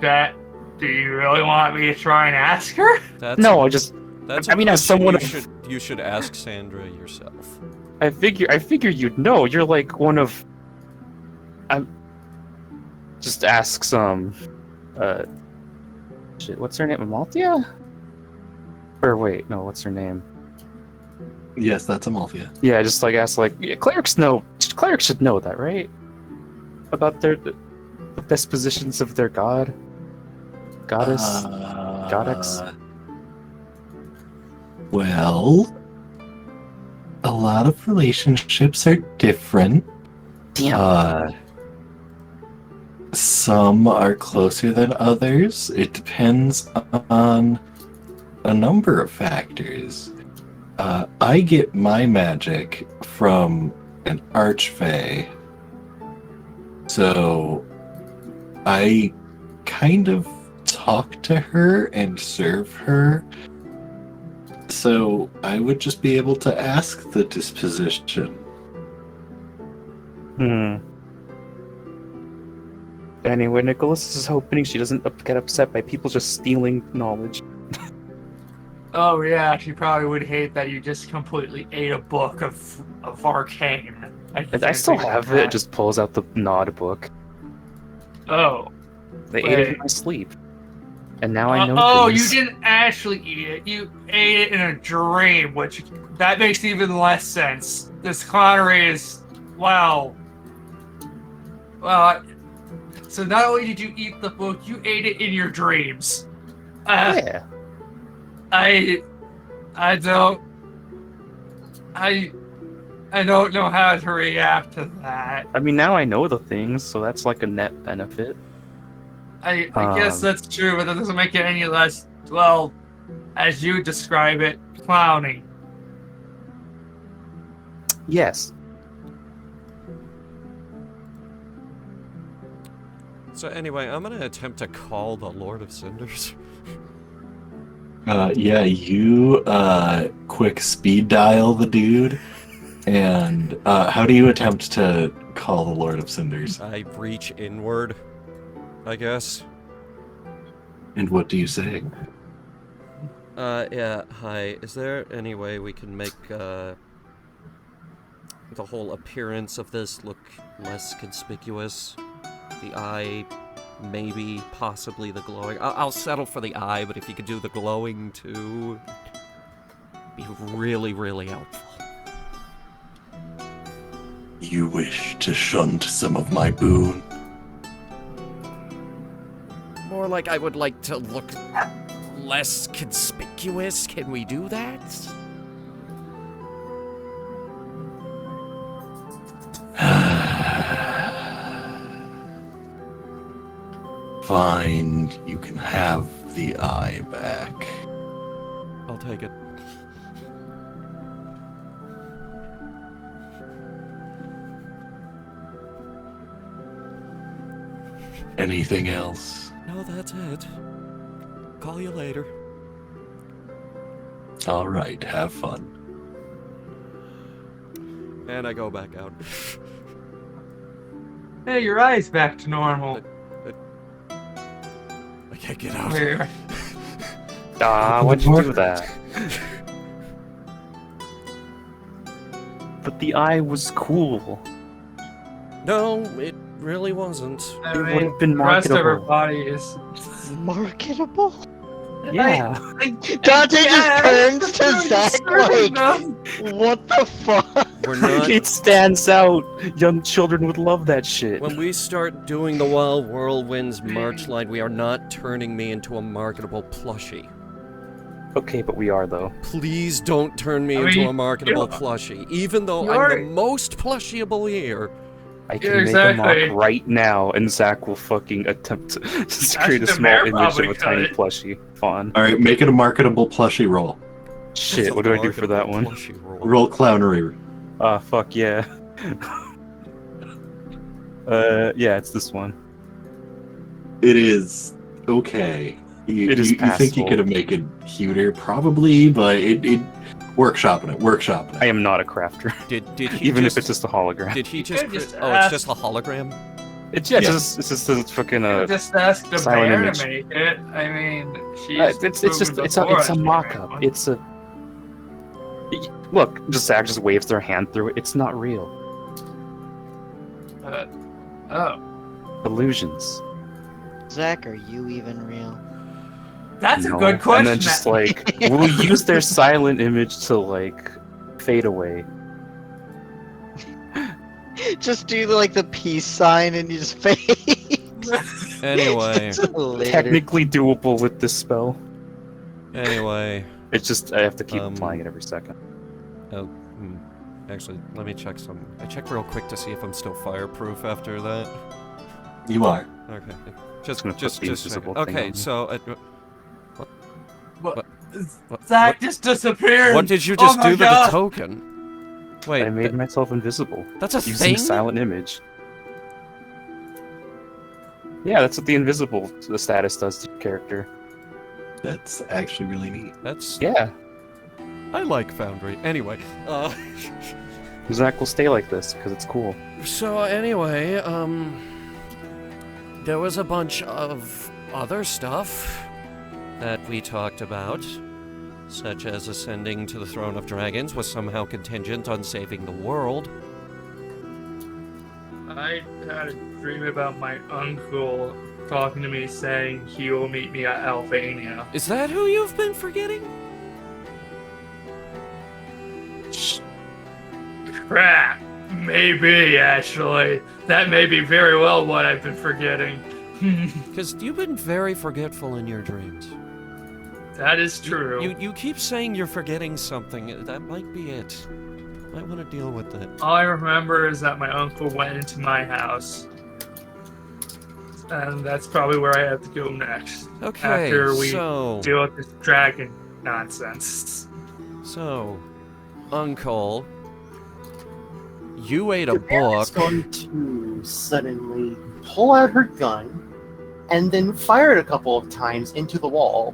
That. Do you really want me to try and ask her? That's No, I just. That's I a mean, as question someone you of- should ask Sandra yourself. I figure you'd know. You're like one of. I'm. Just ask some. Shit, what's her name? Amalthea? Or wait, no, what's her name? Yes, that's Amalthea. Yeah, just like ask like yeah, clerics know. Clerics should know that, right? About the dispositions of their god, goddess, goddess. Well, a lot of relationships are different. Damn. Some are closer than others. It depends on a number of factors. I get my magic from an archfey. So I kind of talk to her and serve her. So I would just be able to ask the disposition. Anyway, Nicholas is hoping she doesn't get upset by people just stealing knowledge. Oh yeah, she probably would hate that you just completely ate a book of arcane. I still have it. It just pulls out the Nod book. Oh. They ate it in Wait. my sleep, and now I know. Oh, things. you didn't actually eat it. You ate it in a dream, which that makes even less sense. This clownery is wow. Well, so not only did you eat the book, you ate it in your dreams. Yeah. I don't know how to react to that. I mean, now I know the things, so that's like a net benefit. I guess Um, that's true, but that doesn't make it any less, well, as you describe it, clowny. Yes. So anyway, I'm gonna attempt to call the Lord of Cinders. Yeah, you quick speed dial the dude, and how do you attempt to call the Lord of Cinders? I reach inward, I guess. And what do you say? Yeah, hi. Is there any way we can make, the whole appearance of this look less conspicuous? The eye, maybe, possibly the glowing. I'll settle for the eye, but if you could do the glowing too, be really, really helpful. You wish to shunt some of my boon? More like I would like to look less conspicuous. Can we do that? Fine, you can have the eye back. I'll take it. Anything else? No, that's it. Call you later. Alright, have fun. And I go back out. Hey, your eye's back to normal. I can't get out. Where? Why'd you do that? But the eye was cool. No, it really wasn't. I It mean, would have been the rest of her marketable. body is. Marketable? Yeah. Dante just turns to I'm Zach disturbing like, them. what the fuck? We're not. It stands out. Young children would love that shit. When we start doing the Wild Whirlwinds Marchlight, we are not turning me into a marketable plushie. Okay, but we are though. Please don't turn me I into mean, a marketable you- plushie, even though I'm you're- the most plushiable here. I can Yeah, make a exactly. mock right now, and Zach will fucking attempt to create Actually, a the small mayor image probably of a tiny could. plushie. Fun. Alright, make it a marketable plushie roll. Shit, That's a what do I do for that marketable one? plushie roll. Roll clownery. Fuck yeah. Yeah, it's this one. It is okay. You, It is you think you passable. could have made it cuter? Probably, but it workshopping it. I am not a crafter, Did he even just, if it's just a hologram. Did he You just? could just Oh, it's ask- just a hologram. It's Yeah. it's just a fucking Just ask the silent mayor image. to make it. I mean, she's. it's a mock-up. It's a look. Zach just waves their hand through it. It's not real. Oh, Illusions. Zach, are you even real? that's No. a good question. And then just like we'll use their silent image to like fade away. Just do like the peace sign and you just fade. Anyway, Later. Technically doable with this spell. anyway. It's just I have to keep Um, applying it every second. Actually, let me check some. I check real quick to see if I'm still fireproof after that. You are. Okay, just gonna put the invisible thing okay. on. So, What? what- Zach what- just disappeared. what did you Oh just my do to the God. token? Wait, I made myself invisible that's a using thing. silent image. Yeah, that's what the invisible status does to your character. That's actually really neat. That's Yeah, I like Foundry. Anyway, Zach will stay like this because it's cool. so anyway, there was a bunch of other stuff that we talked about, such as ascending to the throne of dragons was somehow contingent on saving the world. I had a dream about my uncle talking to me saying he will meet me at Albania. Is that who you've been forgetting? Crap. Maybe, actually. That may be very well what I've been forgetting. Because you've been very forgetful in your dreams. That is true. You keep saying you're forgetting something. That might be it. Might want to deal with it. All I remember is that my uncle went into my house. And that's probably where I have to go next. Okay, After we so deal with this dragon nonsense. Uncle, You ate a Demare is book. going to suddenly pull out her gun and then fire it a couple of times into the wall.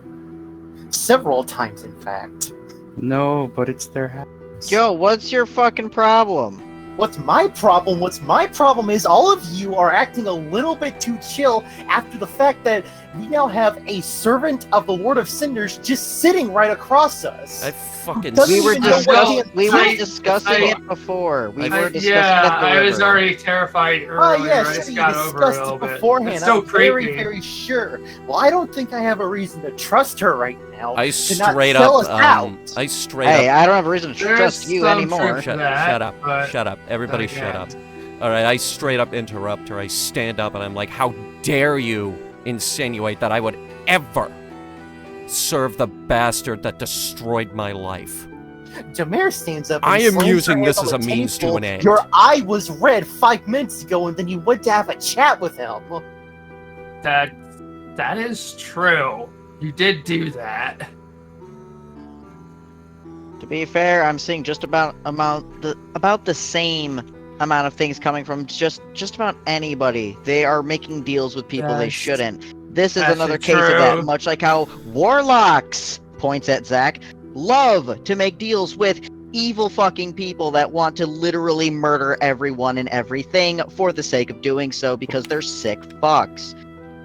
Several times, in fact. No, but it's their house. Yo, what's your fucking problem? What's my problem? What's my problem is all of you are acting a little bit too chill after the fact that we now have a servant of the Lord of Cinders just sitting right across us. I fucking. Doesn't We were even know what he discussing I- it before. We I- were discussing Yeah, it at the I was river. already terrified Oh earlier. I yes, just you got over it a discussed little it bit. beforehand. It's so I'm very, creepy. very sure. Well, I don't think I have a reason to trust her right now. I to not straight sell up. us out. I straight Hey, up. I don't have a reason to There's trust you some anymore. truth to that, Shut up. but Shut up. Everybody again. shut up. All right, I straight up interrupt her. I stand up and I'm like, how dare you insinuate that I would ever serve the bastard that destroyed my life? Demare stands up. I and am slams using her this hand as on a the means to table. an end. Your eye was red 5 minutes ago, and then you went to have a chat with him. that is true. You did do that. To be fair, I'm seeing just about the same amount of things coming from just about anybody. They are making deals with people they That's- shouldn't. This is that's another case of true. that, much like how warlocks, points at Zach, love to make deals with evil fucking people that want to literally murder everyone and everything for the sake of doing so because they're sick fucks.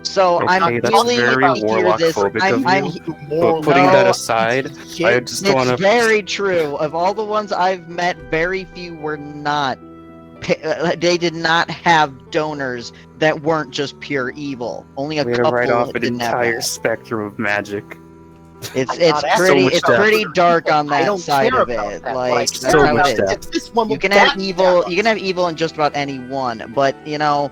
So Okay, I'm that's willing very to hear this. warlock-phobic of I'm you. But putting No, that aside, I just it's want to. very true. Of all the ones I've met, very few were not. They did not have donors that weren't just pure evil. Only a Way to couple write off an didn't have entire that. spectrum of magic. It's I'm not asking pretty so much it's depth. pretty dark on I that don't side care of about it. that. Like What I that's so care how much it about is. depth. is this one You with can have backstabbers. evil. You can have evil in just about any one, but you know,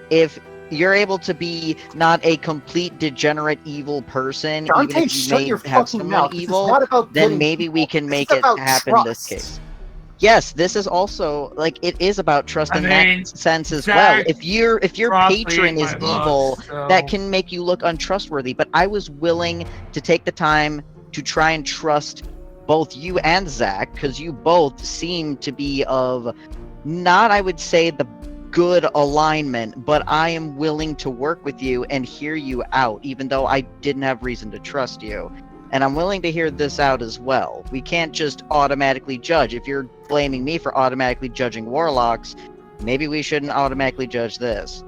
if you're able to be not a complete degenerate evil person, Dante, even if you shut may your have fucking someone mouth. This is evil, not about then getting maybe we people. can This make is it about happen in this trust. case. Yes, this is also like it is about trust I in mean, that sense as Zach well. If your Promptly patron ate is my book, evil, so- that can make you look untrustworthy. But I was willing to take the time to try and trust both you and Zach, because you both seem to be of not, I would say, the good alignment, but I am willing to work with you and hear you out, even though I didn't have reason to trust you. And I'm willing to hear this out as well. We can't just automatically judge. If you're blaming me for automatically judging warlocks, maybe we shouldn't automatically judge this.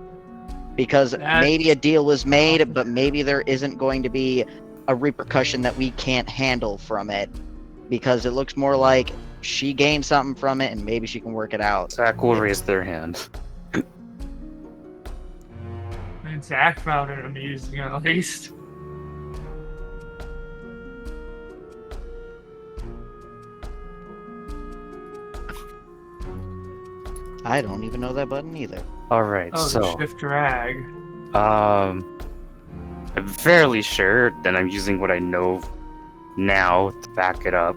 Because That's- maybe a deal was made, but maybe there isn't going to be a repercussion that we can't handle from it. Because it looks more like she gained something from it and maybe she can work it out. Zach will raise their hand. And Zach found it amusing, at least. I don't even know that button either. All right, Oh, so shift drag. I'm fairly sure that I'm using what I know now to back it up.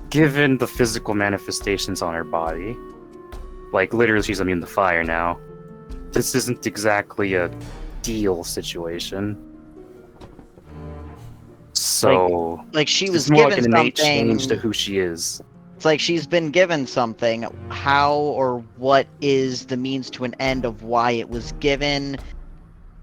Given the physical manifestations on her body, like literally she's immune to fire now, this isn't exactly a deal situation. So Like she it's was more like given an innate something. change to who she is. It's like she's been given something. How or what is the means to an end of why it was given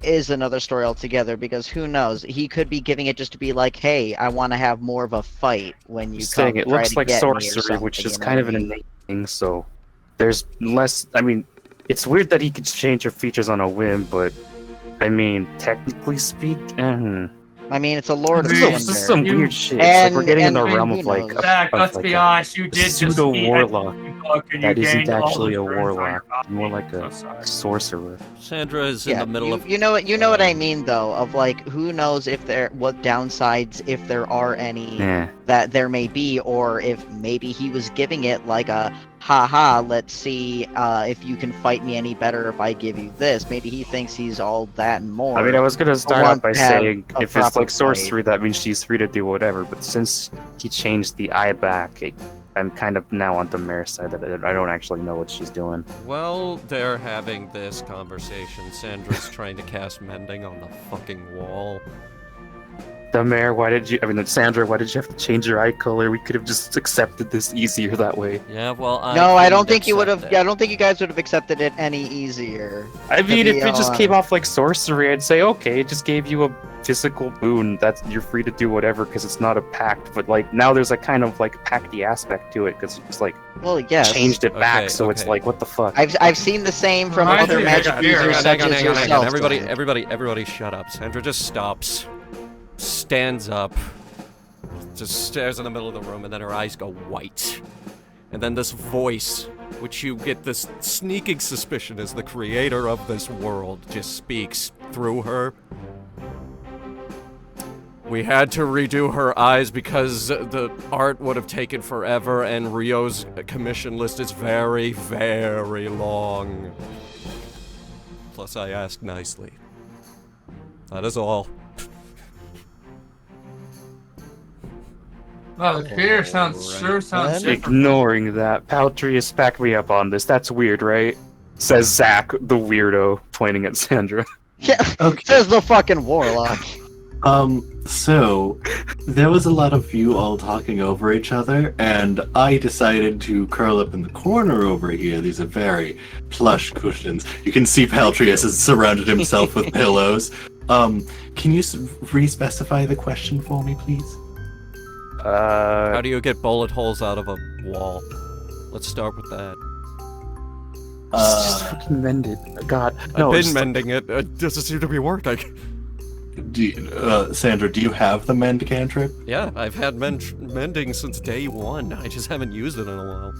is another story altogether, because who knows? He could be giving it just to be like, hey, I want to have more of a fight when you Just come saying, it try looks to like get me or sorcery, which something, is you know kind of what an I mean? innate thing, so there's less. I mean, it's weird that he could change her features on a whim, but I mean, technically speaking, I mean, it's a Lord of This this is some You- weird shit. It's like we're And- getting in and the realm who of like knows? Zach, of let's like be a honest, you did just pseudo eat warlock a book and you that isn't gained all actually the a runes on your warlock, body. more like a So sorry. sorcerer. Sandra is in Yeah, the middle of. you know what I mean though, of like who knows if there what downsides, if there are any, Yeah. that there may be, or if maybe he was giving it like a haha, let's see if you can fight me any better if I give you this. Maybe he thinks he's all that and more. I mean, I was gonna start want out by to have saying a if it's proper like sorcery, that means she's free to do whatever. But since he changed the eye back, I'm kind of now on the mayor's side that I don't actually know what she's doing. Well, they're having this conversation. Sandra's trying to cast mending on the fucking wall. The mayor, Sandra, why did you have to change your eye color? We could have just accepted this easier that way. Yeah, well, No, I don't couldn't think you would have. accept I it. don't think you guys would have accepted it any easier. I mean, be if it just came honest. off like sorcery, I'd say, okay, it just gave you a physical boon. That's you're free to do whatever because it's not a pact. But like now, there's a kind of like pacty aspect to it because it's like Well, yes. changed it back. Okay, So it's okay. like, what the fuck? I've seen the same from I other think I magic got- users such Hang on, as hang on, hang yourself. on. Brian. Everybody, shut up. Sandra just stops, stands up, just stares in the middle of the room, and then her eyes go white. And then this voice, which you get this sneaking suspicion is the creator of this world, just speaks through her. We had to redo her eyes because the art would have taken forever, and Rio's commission list is very, very long. Plus, I asked nicely. That is all. Wow, the creator sure sounds Then- different. Ignoring that, Paltrius, back me up on this. That's weird, right? Says Zach, the weirdo, pointing at Sandra. Yeah, Okay. says the fucking warlock. So there was a lot of you all talking over each other, and I decided to curl up in the corner over here. These are very plush cushions. You can see Paltrius has surrounded himself with pillows. Can you re-specify the question for me, please? How do you get bullet holes out of a wall? Let's start with that. Just fucking mend it. God, no. I've been just- mending it. It doesn't seem to be working. Sandra, do you have the mend cantrip? Yeah, I've had mending since day one. I just haven't used it in a while.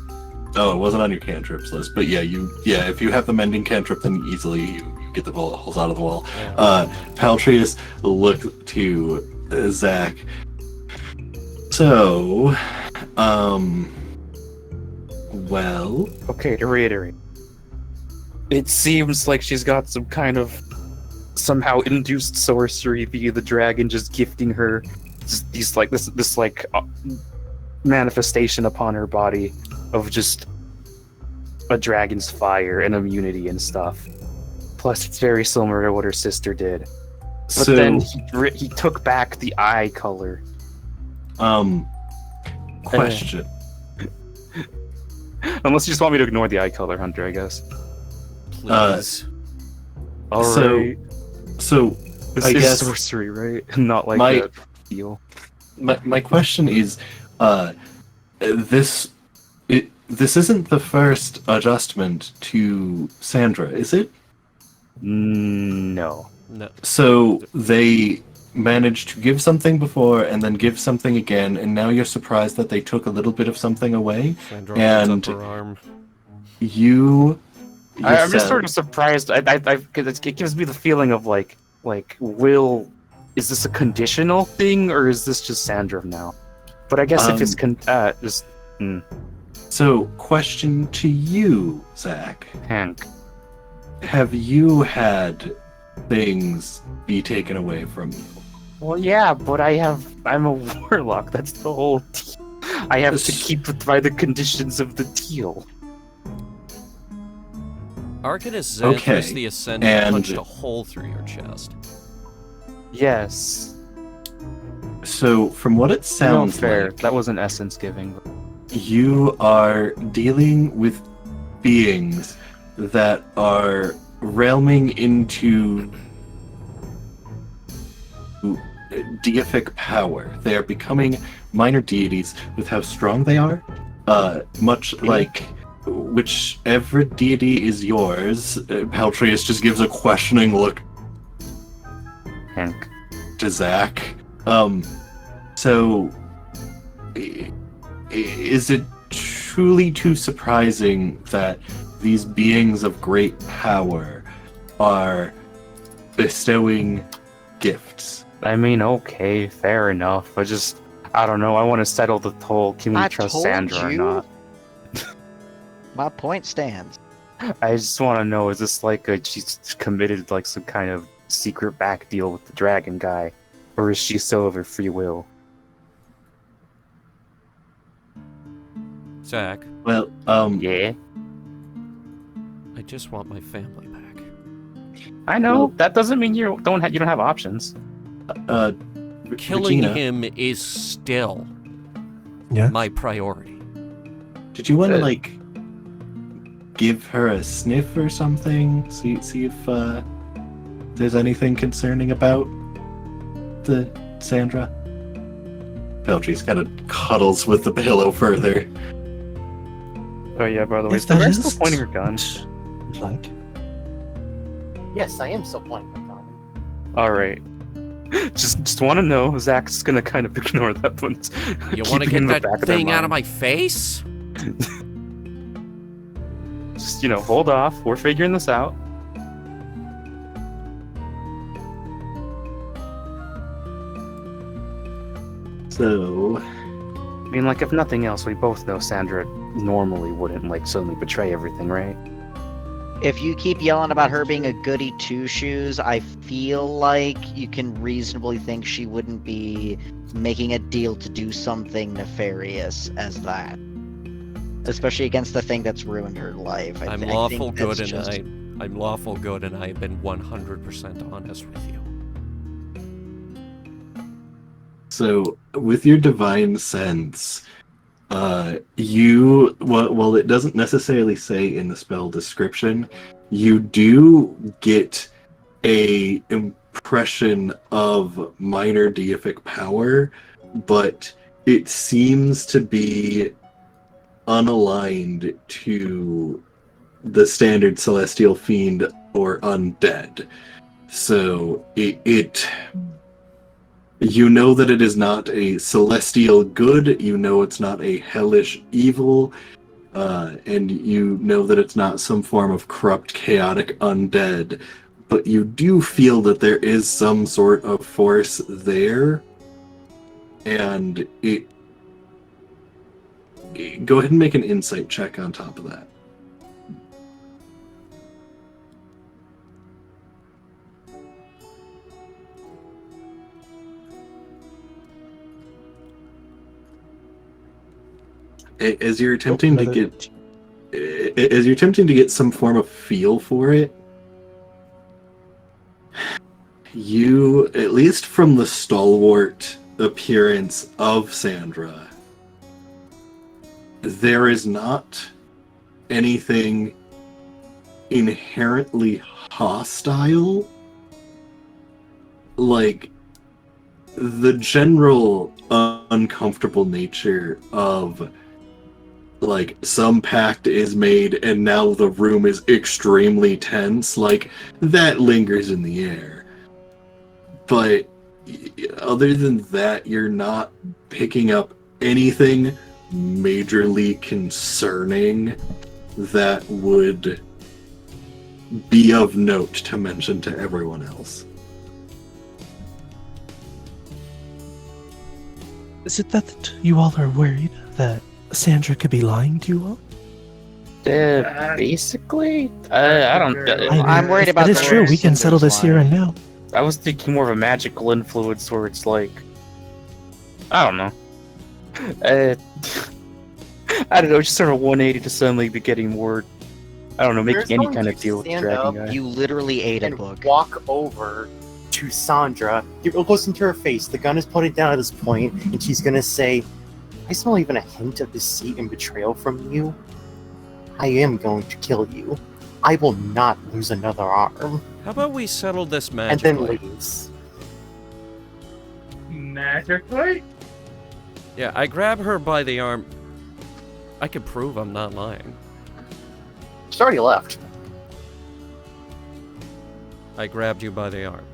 Oh, it wasn't on your cantrips list, but if you have the mending cantrip, then easily you get the bullet holes out of the wall. Paltrius looked to Zach. So, well, Okay, to reiterate. It seems like she's got some kind of somehow induced sorcery via the dragon just gifting her these like this manifestation upon her body of just a dragon's fire and immunity and stuff. Plus, it's very similar to what her sister did. But so, then he took back the eye color. question. Unless you just want me to ignore the eye color, Hunter, I guess. Please. Alright. So, This I is guess sorcery, right? Not like my- a deal. my question is, this isn't the first adjustment to Sandra, is it? No. No. So they managed to give something before and then give something again, and now you're surprised that they took a little bit of something away. Sandra holds And- up her arm. I'm just sort of surprised. Cause it gives me the feeling of like, is this a conditional thing or is this just Sandra now? But I guess if it's So, question to you, Zach. Hank. Have you had things be taken away from you? Well, yeah, but I'm a warlock. That's the whole deal. I have to keep it by the conditions of the deal. Arcanist Xanthus Okay, the Ascendant and- punched a hole through your chest. Yes. So, from what it sounds fair. like, That was an essence giving. you are dealing with beings that are realming into deific power. They are becoming minor deities with how strong they are. Much like whichever deity is yours, Paltrius just gives a questioning look Hank. to Zach. So, is it truly too surprising that these beings of great power are bestowing gifts? I mean, okay, fair enough. I don't know. I want to settle the whole can we I trust told Sandra or you. not. My point stands. I just want to know, is this like she's committed like some kind of secret back deal with the dragon guy? Or is she still of her free will? Zach, Well, Yeah. I just want my family back. I know. That doesn't mean you don't have options. killing Regina, him is still Yeah. my priority. did you want to like give her a sniff or something? See if there's anything concerning about the Sandra. Peltry's kind of cuddles with the pillow further. Oh yeah, by the way, If is the that rest still is pointing her gun? like, Yes, I am still pointing my gun. Alright. Just want to know, Zach's gonna kind of ignore that one. You want to Keep it in get the back that of their thing out of mind. my face? Just, hold off. We're figuring this out. So, I mean, like, if nothing else, we both know Sandra normally wouldn't, like, suddenly betray everything, right? If you keep yelling about her being a goody two-shoes, I feel like you can reasonably think she wouldn't be making a deal to do something nefarious as that. Especially against the thing that's ruined her life. I'm lawful good I'm lawful good and I've been 100% honest with you. So, with your divine sense, while it doesn't necessarily say in the spell description, you do get a impression of minor deific power, but it seems to be unaligned to the standard celestial fiend or undead. So you know that it is not a celestial good, you know it's not a hellish evil, and you know that it's not some form of corrupt, chaotic undead, but you do feel that there is some sort of force there, and go ahead and make an insight check on top of that. As you're attempting to get some form of feel for it, you, at least from the stalwart appearance of Sandra, there is not anything inherently hostile. Like, the general uncomfortable nature of, like, some pact is made and now the room is extremely tense, like, that lingers in the air. But other than that, you're not picking up anything majorly concerning that would be of note to mention to everyone else. is it that you all are worried that Sandra could be lying to you all? Basically, I don't. I'm worried if about that is the true. Lord We can settle Cinder's this here and now. I was thinking more of a magical influence where it's like, I don't know. I don't know, just sort of 180 to suddenly be getting more, I don't know, There's making any going kind to of deal with the stand dragon up guy. You literally ate a and book. walk over to Sandra, get real close into her face. The gun is pointed down at this point, and she's gonna say, I smell even a hint of deceit and betrayal from you. I am going to kill you. I will not lose another arm. How about we settle this And magically? then leaves. Magically? Yeah, I grab her by the arm. I can prove I'm not lying. She's already left. I grabbed you by the arm.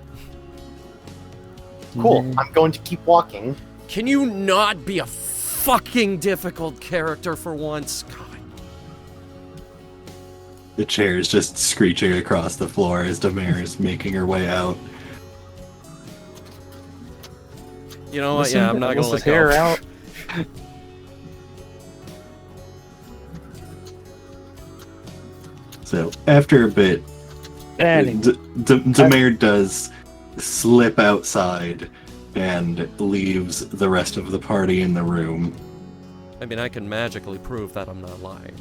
Cool. I'm going to keep walking. Can you not be a fucking difficult character for once? God. The chair is just screeching across the floor as Demare is making her way out. You know what? Yeah, I'm not gonna let go. hair out. So, after a bit, Demare does slip outside and leaves the rest of the party in the room. I mean, I can magically prove that I'm not lying.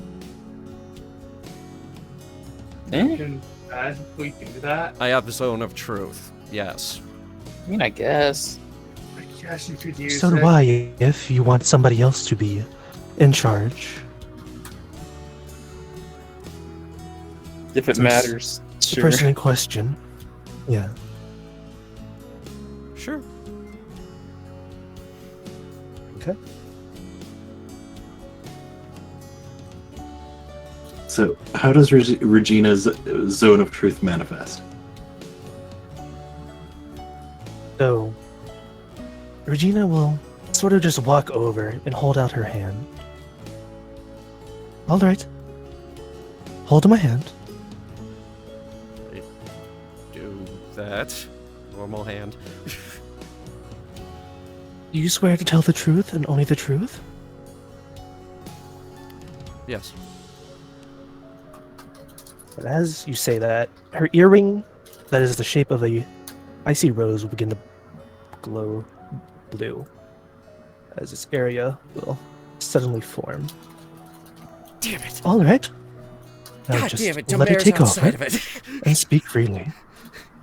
You can magically do that? I have a zone of truth. Yes. I mean, I guess. Guess you could use So do it. I, if you want somebody else to be in charge. If it matters, The sure. person in question. Yeah. Sure. Okay. So, how does Regina's zone of truth manifest? So, Regina will sort of just walk over and hold out her hand. All right. Hold my hand. Do that. Normal hand. Do you swear to tell the truth and only the truth? Yes. But as you say that, her earring, that is the shape of a icy rose, will begin to glow blue as this area will suddenly form. Damn it. All right. Now God just damn it. let it Domare's take outside over of it. and speak freely.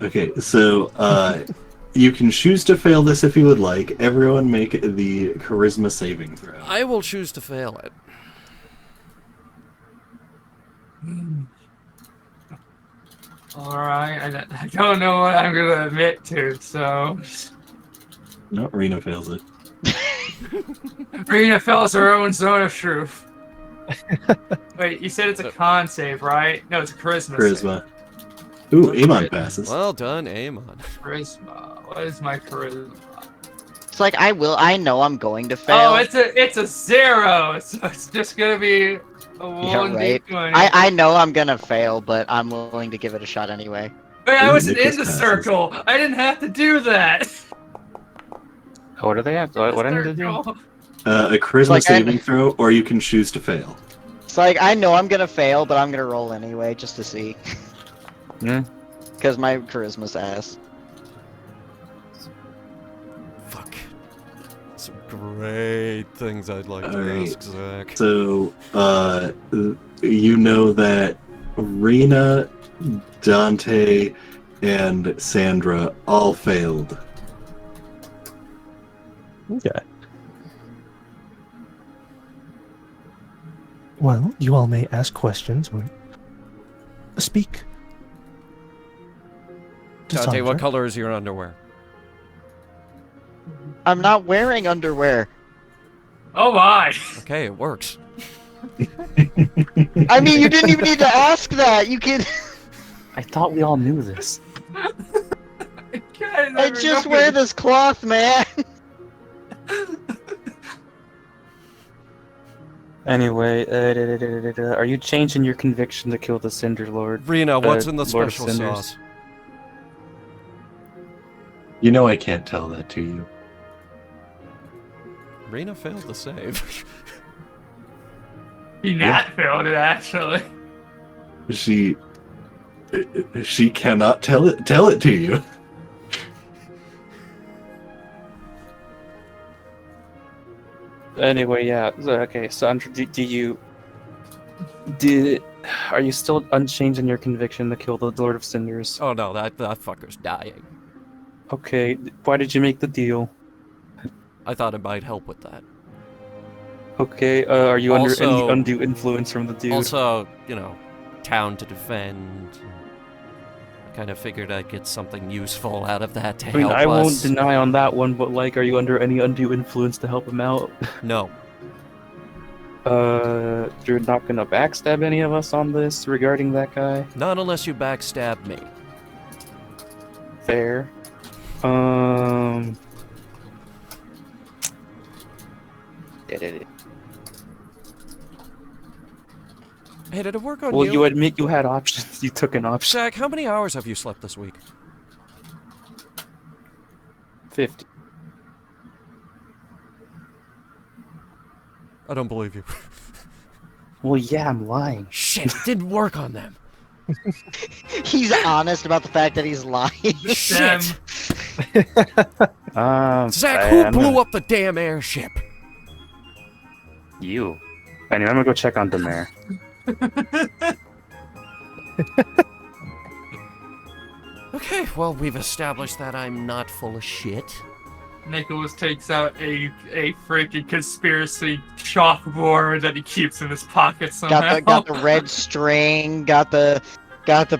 Okay, so you can choose to fail this if you would like. Everyone make the charisma saving throw. I will choose to fail it. Alright, I don't know what I'm gonna admit to, so. No, Rena fails it. Rena fails her own zone of truth. Wait, you said it's a con save, right? No, it's a charisma save. Charisma. Ooh, Amon passes. Well done, Amon. Charisma. What is my charisma? It's like I know I'm going to fail. Oh, it's a 0, so it's just gonna be a 1d20. right. I know I'm gonna fail, but I'm willing to give it a shot anyway. Wait, I Ooh, wasn't Nicholas in the passes. circle. I didn't have to do that. What do they have? What I need to do? Circle. A charisma Like, saving throw, or you can choose to fail. It's like I know I'm gonna fail, but I'm gonna roll anyway just to see. Hmm? Because my charisma's ass. Fuck. Some great things I'd like to Alright. ask Zach. So, you know that Rena, Dante, and Sandra all failed. Okay. Well, you all may ask questions or speak. to Dante, what Sandra. color is your underwear? I'm not wearing underwear. Oh my! Okay, it works. I mean, you didn't even need to ask that. You can. I thought we all knew this. I just wear this cloth, man. Anyway, are you changing your conviction to kill the Cinder Lord? Rena, what's in the Lord of special Cinders. sauce? You know I can't tell that to you. Rena failed the save. He not failed it, actually. She cannot tell it to you. Anyway, yeah. Okay, Sandra, are you still unchanged in your conviction to kill the Lord of Cinders? Oh no, that fucker's dying. Okay, why did you make the deal? I thought it might help with that. Okay, are you under any Also- undue influence from the dude? Also, you know, town to defend. I kind of figured I'd get something useful out of that to I mean, help I won't us. deny on that one, but like, are you under any undue influence to help him out? No. You're not gonna backstab any of us on this regarding that guy? Not unless you backstab me. Fair. Hey, did it work on Well, you? you admit you had options. You took an option. Zach, how many hours have you slept this week? 50. I don't believe you. Well, yeah, I'm lying. Shit, it didn't work on them. He's honest about the fact that he's lying. Them. Shit. Zach, I'm who blew gonna- up the damn airship? You. Anyway, I'm gonna go check on Demare. Okay, well, we've established that I'm not full of shit. Nicholas takes out a freaking conspiracy chalkboard that he keeps in his pocket somehow. Got the red string, got the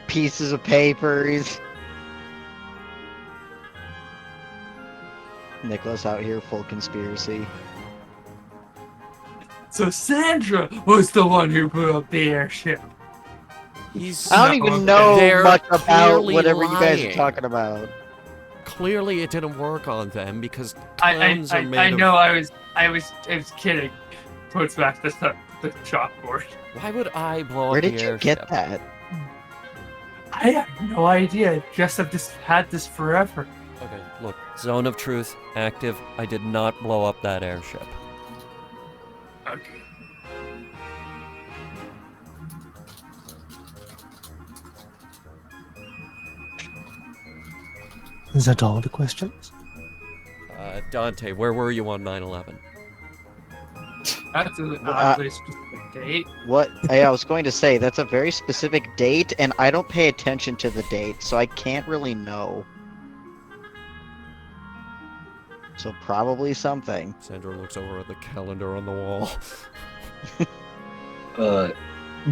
pieces of papers. Nicholas out here full conspiracy. So Sandra was the one who blew up the airship. I don't even know They're much about clearly whatever you guys are lying. talking about. Clearly, it didn't work on them because I clowns are made of... know. I was kidding. Puts back the chalkboard. Why would I blow Where up the did you airship? get that? I have no idea. Just have just had this forever. Okay, look. Zone of truth, active. I did not blow up that airship. Okay. Is that all the questions? Dante, where were you on 9/11? That's an oddly specific date. What? I was going to say, that's a very specific date, and I don't pay attention to the date, so I can't really know. So probably something. Sandra looks over at the calendar on the wall.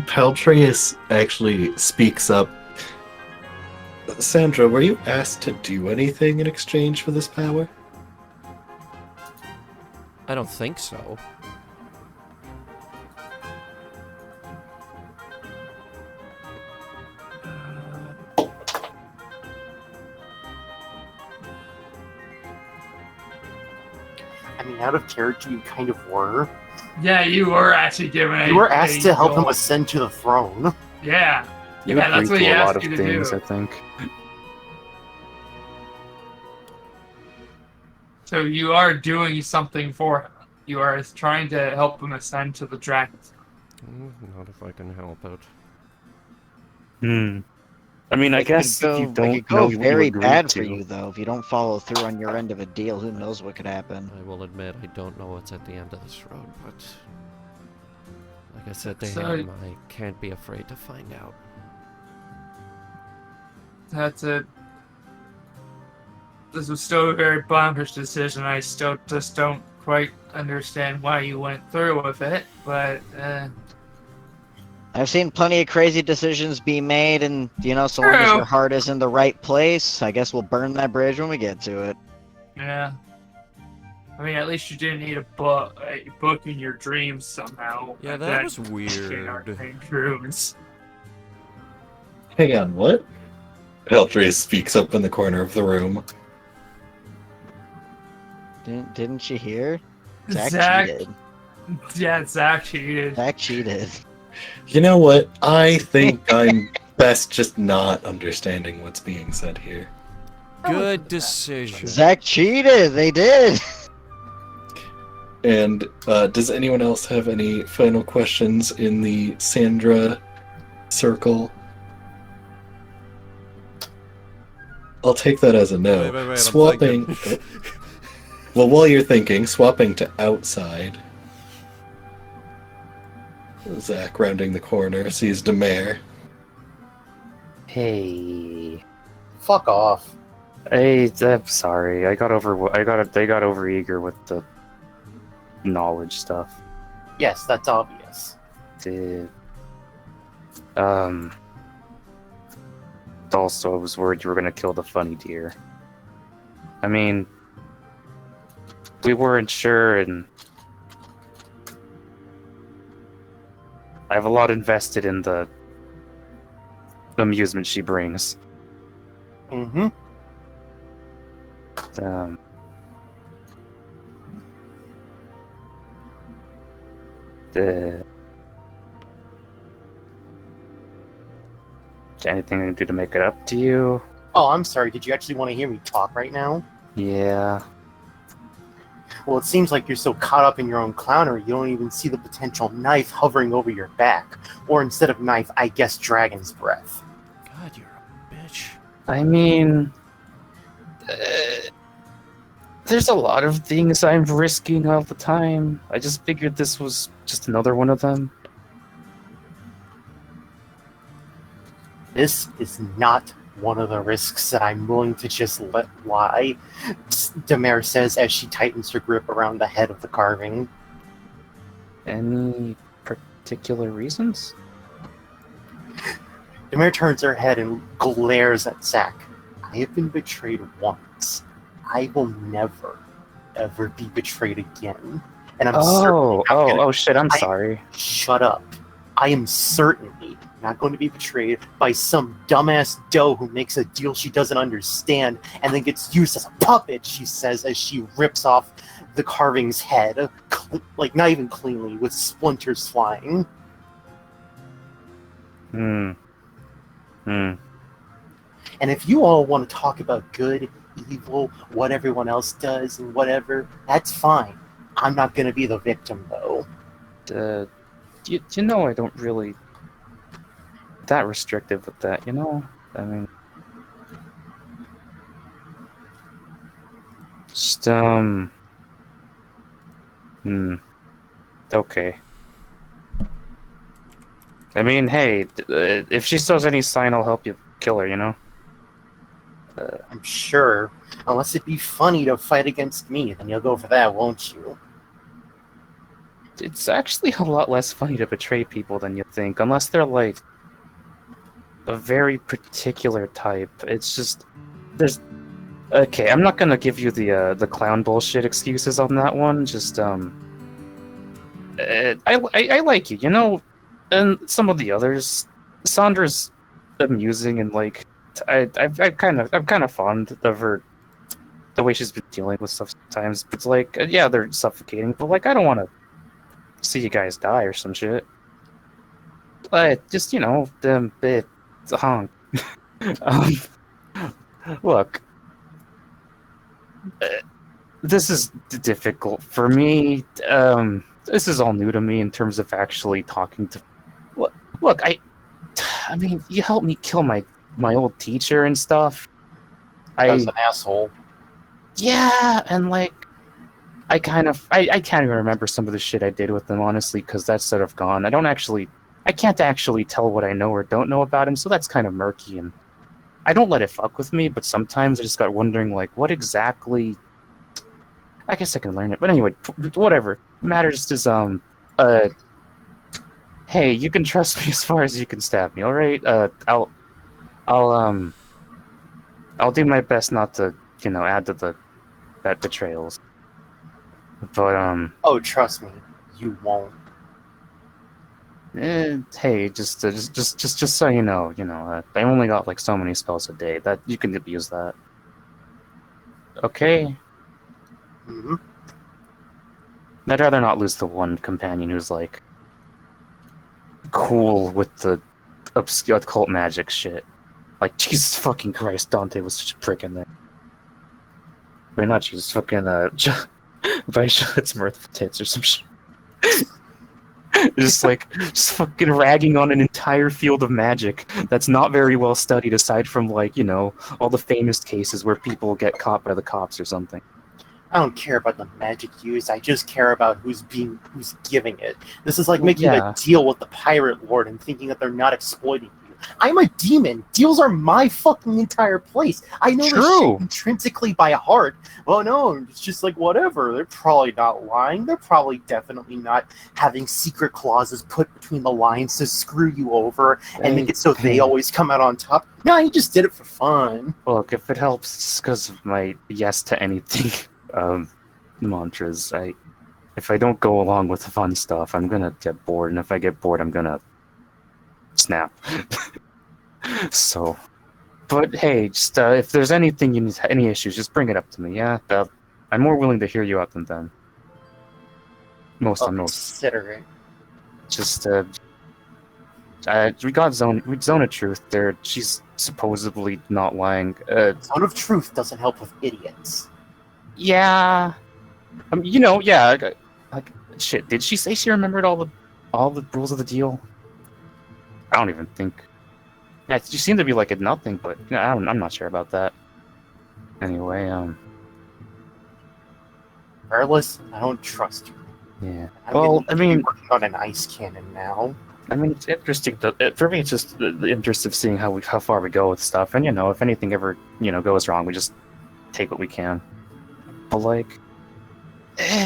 Paltreus actually speaks up. Sandra, were you asked to do anything in exchange for this power? I don't think so. I mean, out of character, you kind of were. Yeah, you were actually given. You were asked to help him ascend to the throne. Yeah. You Yeah, that's agree what he to a lot asked of you to things, do. I think. So you are doing something for him. You are trying to help him ascend to the dragon. Not if I can help it. I mean, I It guess could if you it don't could know go what very you agreed bad to. for you, though, if you don't follow through on your end of a deal. Who knows what could happen? I will admit I don't know what's at the end of this road, but like I said to So- him, I can't be afraid to find out. That's it. This was still a very bonkers decision. I still just don't quite understand why you went through with it, but I've seen plenty of crazy decisions be made, and, you know, so long as True. your heart is in the right place, I guess we'll burn that bridge when we get to it. yeah. I mean, at least you didn't need a book in your dreams somehow. Yeah, and that then was shit weird. arcane dreams. Hang on, what? Paltreus speaks up in the corner of the room. Didn't you hear? Zach cheated. Yeah, Zach cheated. Zach cheated. You know what? I think I'm best just not understanding what's being said here. Good decision. Zach cheated! They did! And does anyone else have any final questions in the Sandra circle? I'll take that as a no. Wait, I'm Swapping. thinking. Well, while you're thinking, swapping to outside. Zach, rounding the corner, sees Demare. Hey, Fuck off. I'm sorry. I got over eager with the knowledge stuff. Yes, that's obvious. Also, I was worried you were gonna kill the funny deer. I mean, we weren't sure, and I have a lot invested in the amusement she brings. Mm-hmm. Anything I can do to make it up to you? Oh, I'm sorry. Did you actually want to hear me talk right now? Yeah. Well, it seems like you're so caught up in your own clownery, you don't even see the potential knife hovering over your back. Or instead of knife, I guess dragon's breath. God, you're a bitch. I mean, there's a lot of things I'm risking all the time. I just figured this was just another one of them. This is not one of the risks that I'm willing to just let lie, Demare says as she tightens her grip around the head of the carving. Any particular reasons? Demare turns her head and glares at Zack. I have been betrayed once. I will never, ever be betrayed again. And I'm certainly not gonna... Shit, I'm sorry. Shut up. I am certainly not going to be betrayed by some dumbass doe who makes a deal she doesn't understand and then gets used as a puppet, she says as she rips off the carving's head, like not even cleanly, with splinters flying. And if you all want to talk about good, evil, what everyone else does, and whatever, that's fine. I'm not going to be the victim, though. You know I don't really... that restrictive with that, you know? I mean... Just, okay. I mean, hey, if she shows any sign, I'll help you kill her, you know? I'm sure. Unless it'd be funny to fight against me, then you'll go for that, won't you? It's actually a lot less funny to betray people than you think, unless they're, like, a very particular type. It's just... there's... Okay, I'm not gonna give you the clown bullshit excuses on that one, just, I like you, you know? And some of the others... Sandra's amusing and, like... I'm kind of fond of her, the way she's been dealing with stuff sometimes. It's like, yeah, they're suffocating, but like, I don't want to see you guys die or some shit. But just, you know, it's a honk. Look, this is difficult for me. This is all new to me in terms of actually talking to. Look, I mean, you helped me kill my old teacher and stuff. That's an asshole. Yeah, and like, I can't even remember some of the shit I did with him, honestly, because that's sort of gone. I can't actually tell what I know or don't know about him, so that's kind of murky, and I don't let it fuck with me, but sometimes I just got wondering, like, what exactly... I guess I can learn it, but anyway, whatever. Matters is, hey, you can trust me as far as you can stab me, alright? I'll do my best not to, you know, add to that betrayals. But, Oh, trust me, you won't. Hey, just so you know, I only got like so many spells a day. That you can abuse that. Okay. Mm-hmm. I'd rather not lose the one companion who's like cool with the obscure occult magic shit. Like, Jesus fucking Christ, Dante was such a prick in there. Wait, not Jesus, fucking, Vaishalit's mirthful tits or some shit. just fucking ragging on an entire field of magic that's not very well studied aside from, like, you know, all the famous cases where people get caught by the cops or something. I don't care about the magic used, I just care about who's giving it. This is like making a deal with the pirate lord and thinking that they're not exploiting you. I'm a demon. Deals are my fucking entire place. I know this shit intrinsically by heart. Well, no, it's just like, whatever. They're probably not lying. They're probably definitely not having secret clauses put between the lines to screw you over and make it so they always come out on top. No, he just did it for fun. Look, if it helps, it's because of my yes to anything mantras. If I don't go along with the fun stuff, I'm gonna get bored, and if I get bored, I'm gonna snap. So, but hey, just if there's anything you need, any issues, just bring it up to me. Yeah, I'm more willing to hear you out than them. Consider it. Just we got zone of truth. There, she's supposedly not lying. Zone of truth doesn't help with idiots. Yeah, you know, yeah. Like shit. Did she say she remembered all the rules of the deal? I don't even think. Yeah, you seem to be like at nothing, but you know, I'm not sure about that. Anyway, Regardless, I don't trust you. Yeah. I'm well, I mean, working on an ice cannon now. I mean, it's interesting. For me, it's just the interest of seeing how far we go with stuff, and if anything ever goes wrong, we just take what we can. But like,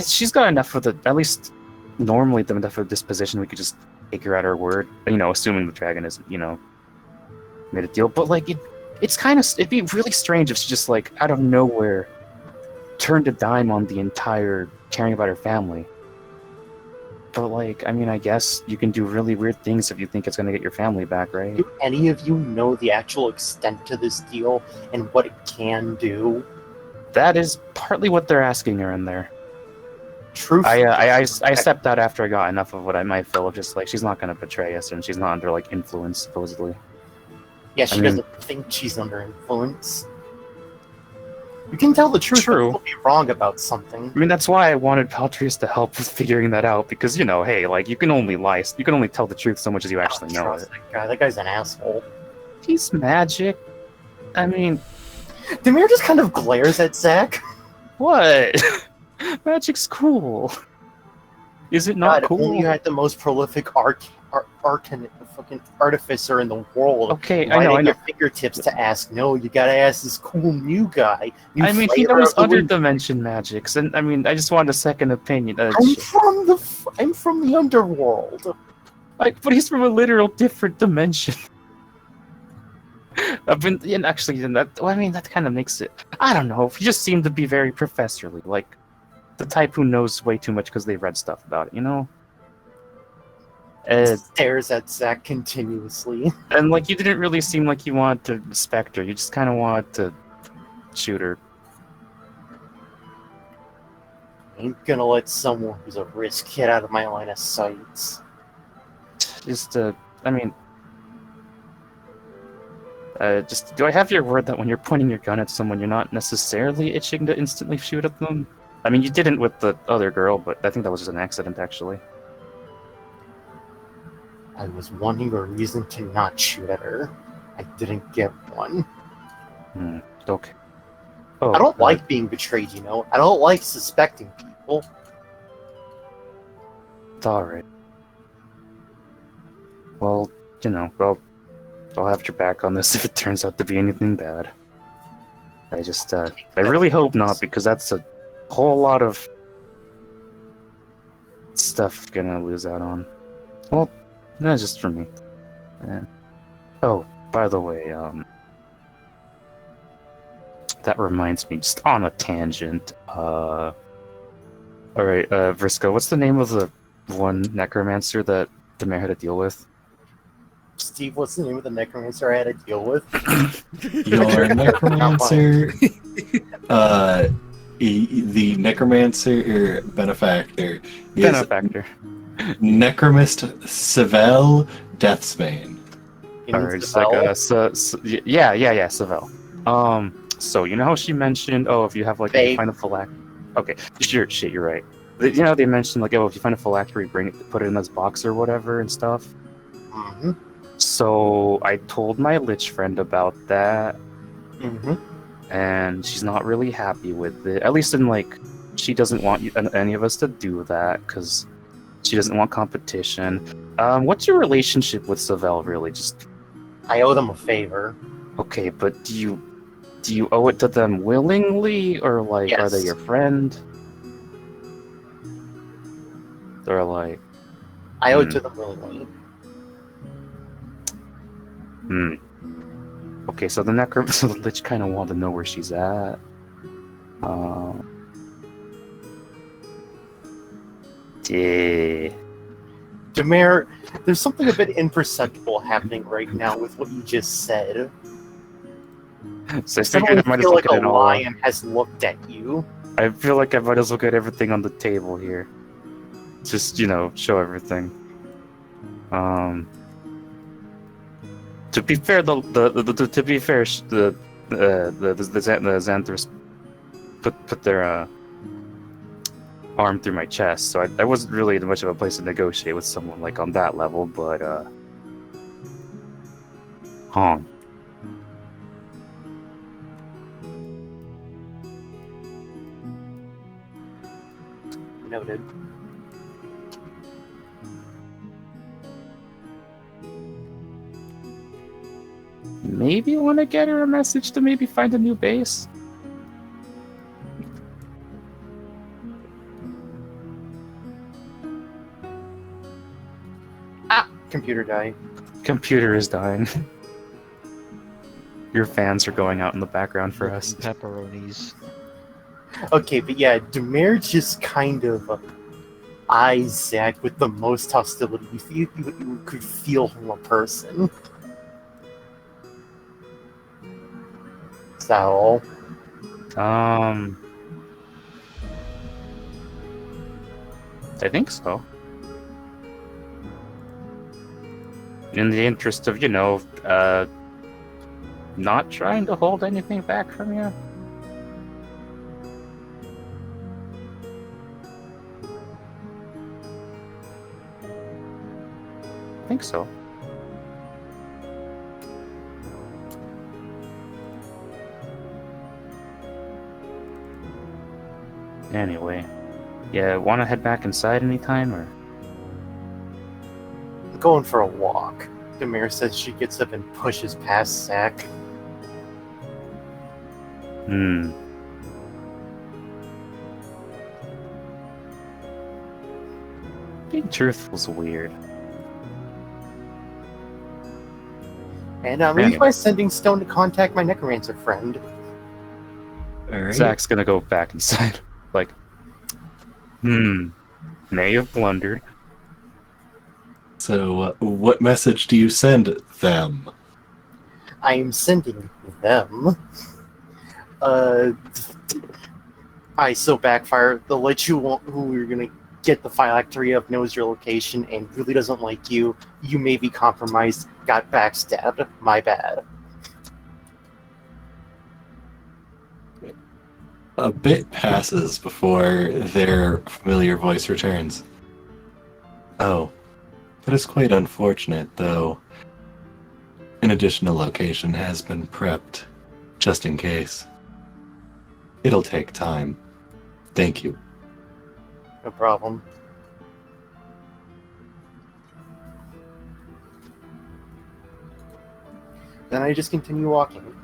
she's got enough of the at least normally enough of disposition. We could just take her at her word. Assuming the dragon isn't made a deal. But like, it'd be really strange if she just like out of nowhere turned a dime on the entire caring about her family. But like, I mean, I guess you can do really weird things if you think it's gonna get your family back, right? Do any of you know the actual extent to this deal and what it can do? That is partly what they're asking her in there. Truthfully, I stepped out after I got enough of what I might feel of just like she's not gonna betray us and she's not under like influence supposedly. yeah, she doesn't think she's under influence. You can tell the truth, True. but you'll be wrong about something. I mean, that's why I wanted Paltrius to help with figuring that out because hey, like you can only lie, you can only tell the truth so much as you actually know it. That guy. That guy's an asshole. He's magic. I mean, Demir just kind of glares at Zach. what? Magic's cool. Is it not God, cool? You had the most prolific fucking artificer in the world. Okay, right I know. at your fingertips to ask. No, you gotta ask this cool new guy. I mean, he knows other dimension magics, and I mean, I just wanted a second opinion. I'm from the underworld. Like, but he's from a literal different dimension. That kind of makes it. I don't know. He just seemed to be very professorly, like the type who knows way too much because they've read stuff about it, Stares at Zach continuously. And like, you didn't really seem like you wanted to respect her. You just kind of wanted to shoot her. Ain't gonna let someone who's a risk get out of my line of sight. Do I have your word that when you're pointing your gun at someone, you're not necessarily itching to instantly shoot at them? I mean, you didn't with the other girl, but I think that was just an accident, actually. I was wanting a reason to not shoot at her. I didn't get one. Okay. Oh, I don't like being betrayed, I don't like suspecting people. It's alright. Well, I'll have your back on this if it turns out to be anything bad. I really hope not, because that's a whole lot of stuff gonna lose out on. Well, not just for me. Oh, by the way, that reminds me, just on a tangent, alright, Vriska, what's the name of the one necromancer that the mayor had to deal with? Steve, what's the name of the necromancer I had to deal with? Your necromancer, the necromancer benefactor is Necromist Seville Deathsbane. Alright, it's like yeah, Seville. So you know how she mentioned, if you have like if you find a phylactery. Okay, sure, shit, you're right. They mentioned like, if you find a phylactery, put it in this box or whatever and stuff. Mm-hmm. So I told my lich friend about that. Mm-hmm. And she's not really happy with it. At least in like, she doesn't want any of us to do that because she doesn't want competition. What's your relationship with Seville, really? Just I owe them a favor. Okay, but do you owe it to them willingly, or like, yes. Are they your friend? They're like, I owe it to them willingly. Okay, so the lich kind of want to know where she's at. Yeah. Demir, there's something a bit imperceptible happening right now with what you just said. So I Suddenly figured I might as feel well like get a it all. lion has looked at you. I feel like I might as well get everything on the table here. Just, show everything. To be fair, the Xanthus put their arm through my chest, so I wasn't really in much of a place to negotiate with someone like on that level, but Noted. maybe want to get her a message to maybe find a new base. Computer died. Computer is dying. Your fans are going out in the background for us. Pepperonis. Okay, but yeah, Demir just kind of eyes Zach with the most hostility you could feel from a person. Is that all? I think so. In the interest of, not trying to hold anything back from you. I think so. Anyway, yeah, want to head back inside anytime, or? Going for a walk. Demir says she gets up and pushes past Zach. Being truthful's weird. And leave my sending stone to contact my necromancer friend. Alright. Zach's gonna go back inside. Like, may have blundered. So, what message do you send them? I am sending them. So backfire. The lich who we're gonna get the phylactery of knows your location and really doesn't like you. You may be compromised. Got backstabbed. My bad. A bit passes before their familiar voice returns. Oh, that is quite unfortunate, though. An additional location has been prepped, just in case. It'll take time. Thank you. No problem. Then I just continue walking.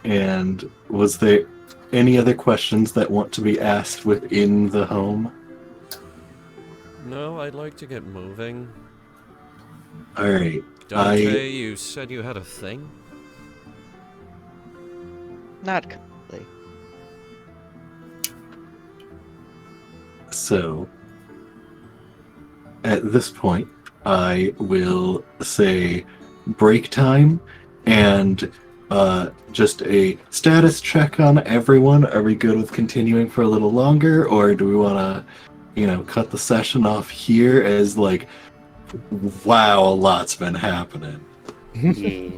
And was there any other questions that want to be asked within the home? No, I'd like to get moving. Alright. Dante, you said you had a thing? Not completely. So, at this point, I will say break time and just a status check on everyone. Are we good with continuing for a little longer, or do we want to, cut the session off here as like, wow, a lot's been happening? Yeah.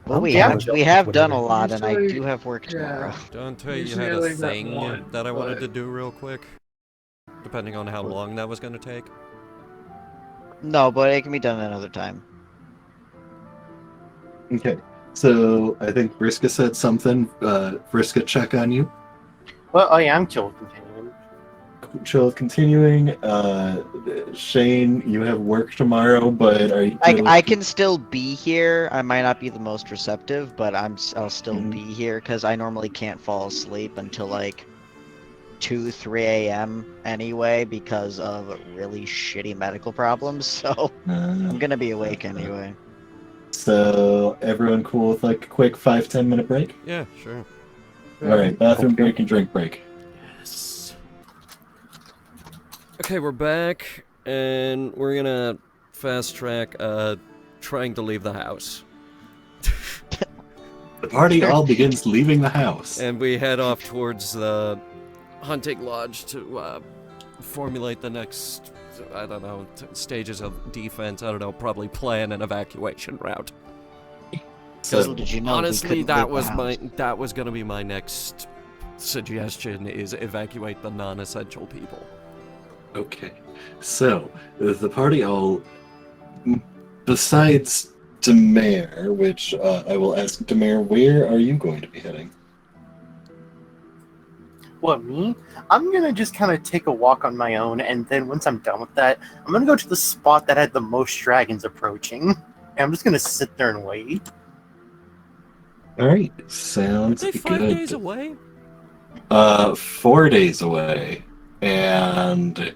Well, we Yeah, have done a lot, and I do have work tomorrow. Dante, you Usually had I a leave that thing one, that I wanted but- to do real quick? Depending on how long that was going to take? No, but it can be done another time. Okay. So, I think Vriska said something. Vriska, check on you. Well, I am chill continuing. Chill continuing. Shane, you have work tomorrow, but are you... I can still be here. I might not be the most receptive, but I'll still Mhm. be here because I normally can't fall asleep until like 2, 3 a.m. anyway because of really shitty medical problems. So I'm gonna be awake anyway. So, everyone cool with like a quick 5-10 minute break? Yeah, sure. Alright, bathroom break and drink break. Yes. Okay, we're back, and we're gonna fast track, trying to leave the house. The party all begins leaving the house. And we head off towards the hunting lodge to, formulate the next, I don't know, stages of defense. I don't know, probably plan an evacuation route. So, Did you know we Honestly, couldn't that leave the was house? that was gonna be my next suggestion, is evacuate the non-essential people. okay. So, the party all... Besides Demare, which I will ask Demare, where are you going to be heading? What, me? I'm gonna just kind of take a walk on my own, and then once I'm done with that, I'm gonna go to the spot that had the most dragons approaching. And I'm just gonna sit there and wait. All right, sounds Are they 5 good. days away? 4 days away, and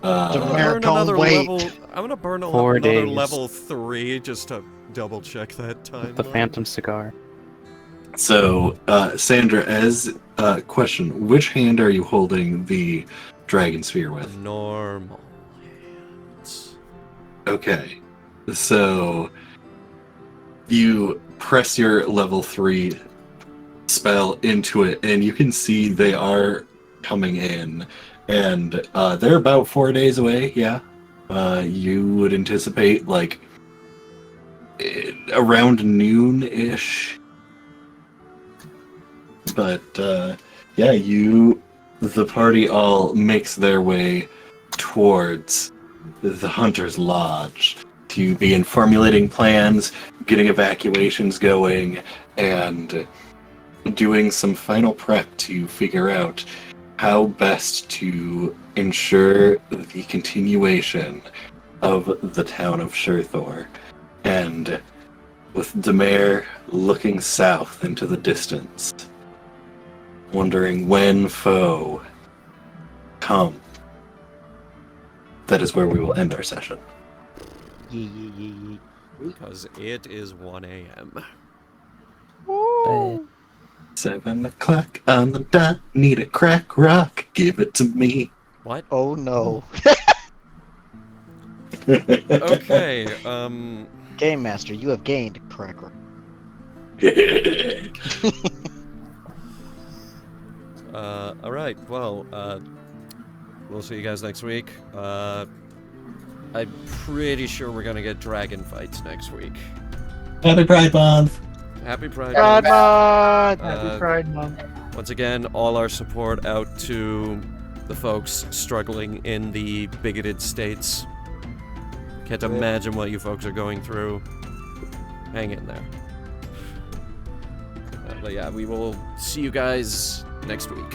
I'm gonna Marathon burn another wait. level. I'm gonna burn 4 another days. level 3 just to double check that time. The Phantom Cigar. so Sandra, as question, which hand are you holding the dragon sphere with? Normal hands. Okay, so you press your level 3 spell into it, and you can see they are coming in, and they're about 4 days away. Yeah, you would anticipate like around noon-ish, but yeah, the party all makes their way towards the Hunter's Lodge to begin formulating plans, getting evacuations going, and doing some final prep to figure out how best to ensure the continuation of the town of Sherthor. And with Demare looking south into the distance, wondering when foe come, that is where we will end our session. Because it is 1 a.m. 7 o'clock on the dot, need a crack rock, give it to me. What? Oh no. Okay, Game Master, you have gained cracker. alright, well, we'll see you guys next week. I'm pretty sure we're gonna get dragon fights next week. Happy Pride Month! Happy Pride God, Month. Mod! Happy Pride Month. Once again, all our support out to the folks struggling in the bigoted states. Can't imagine what you folks are going through. Hang in there. But yeah, we will see you guys next week.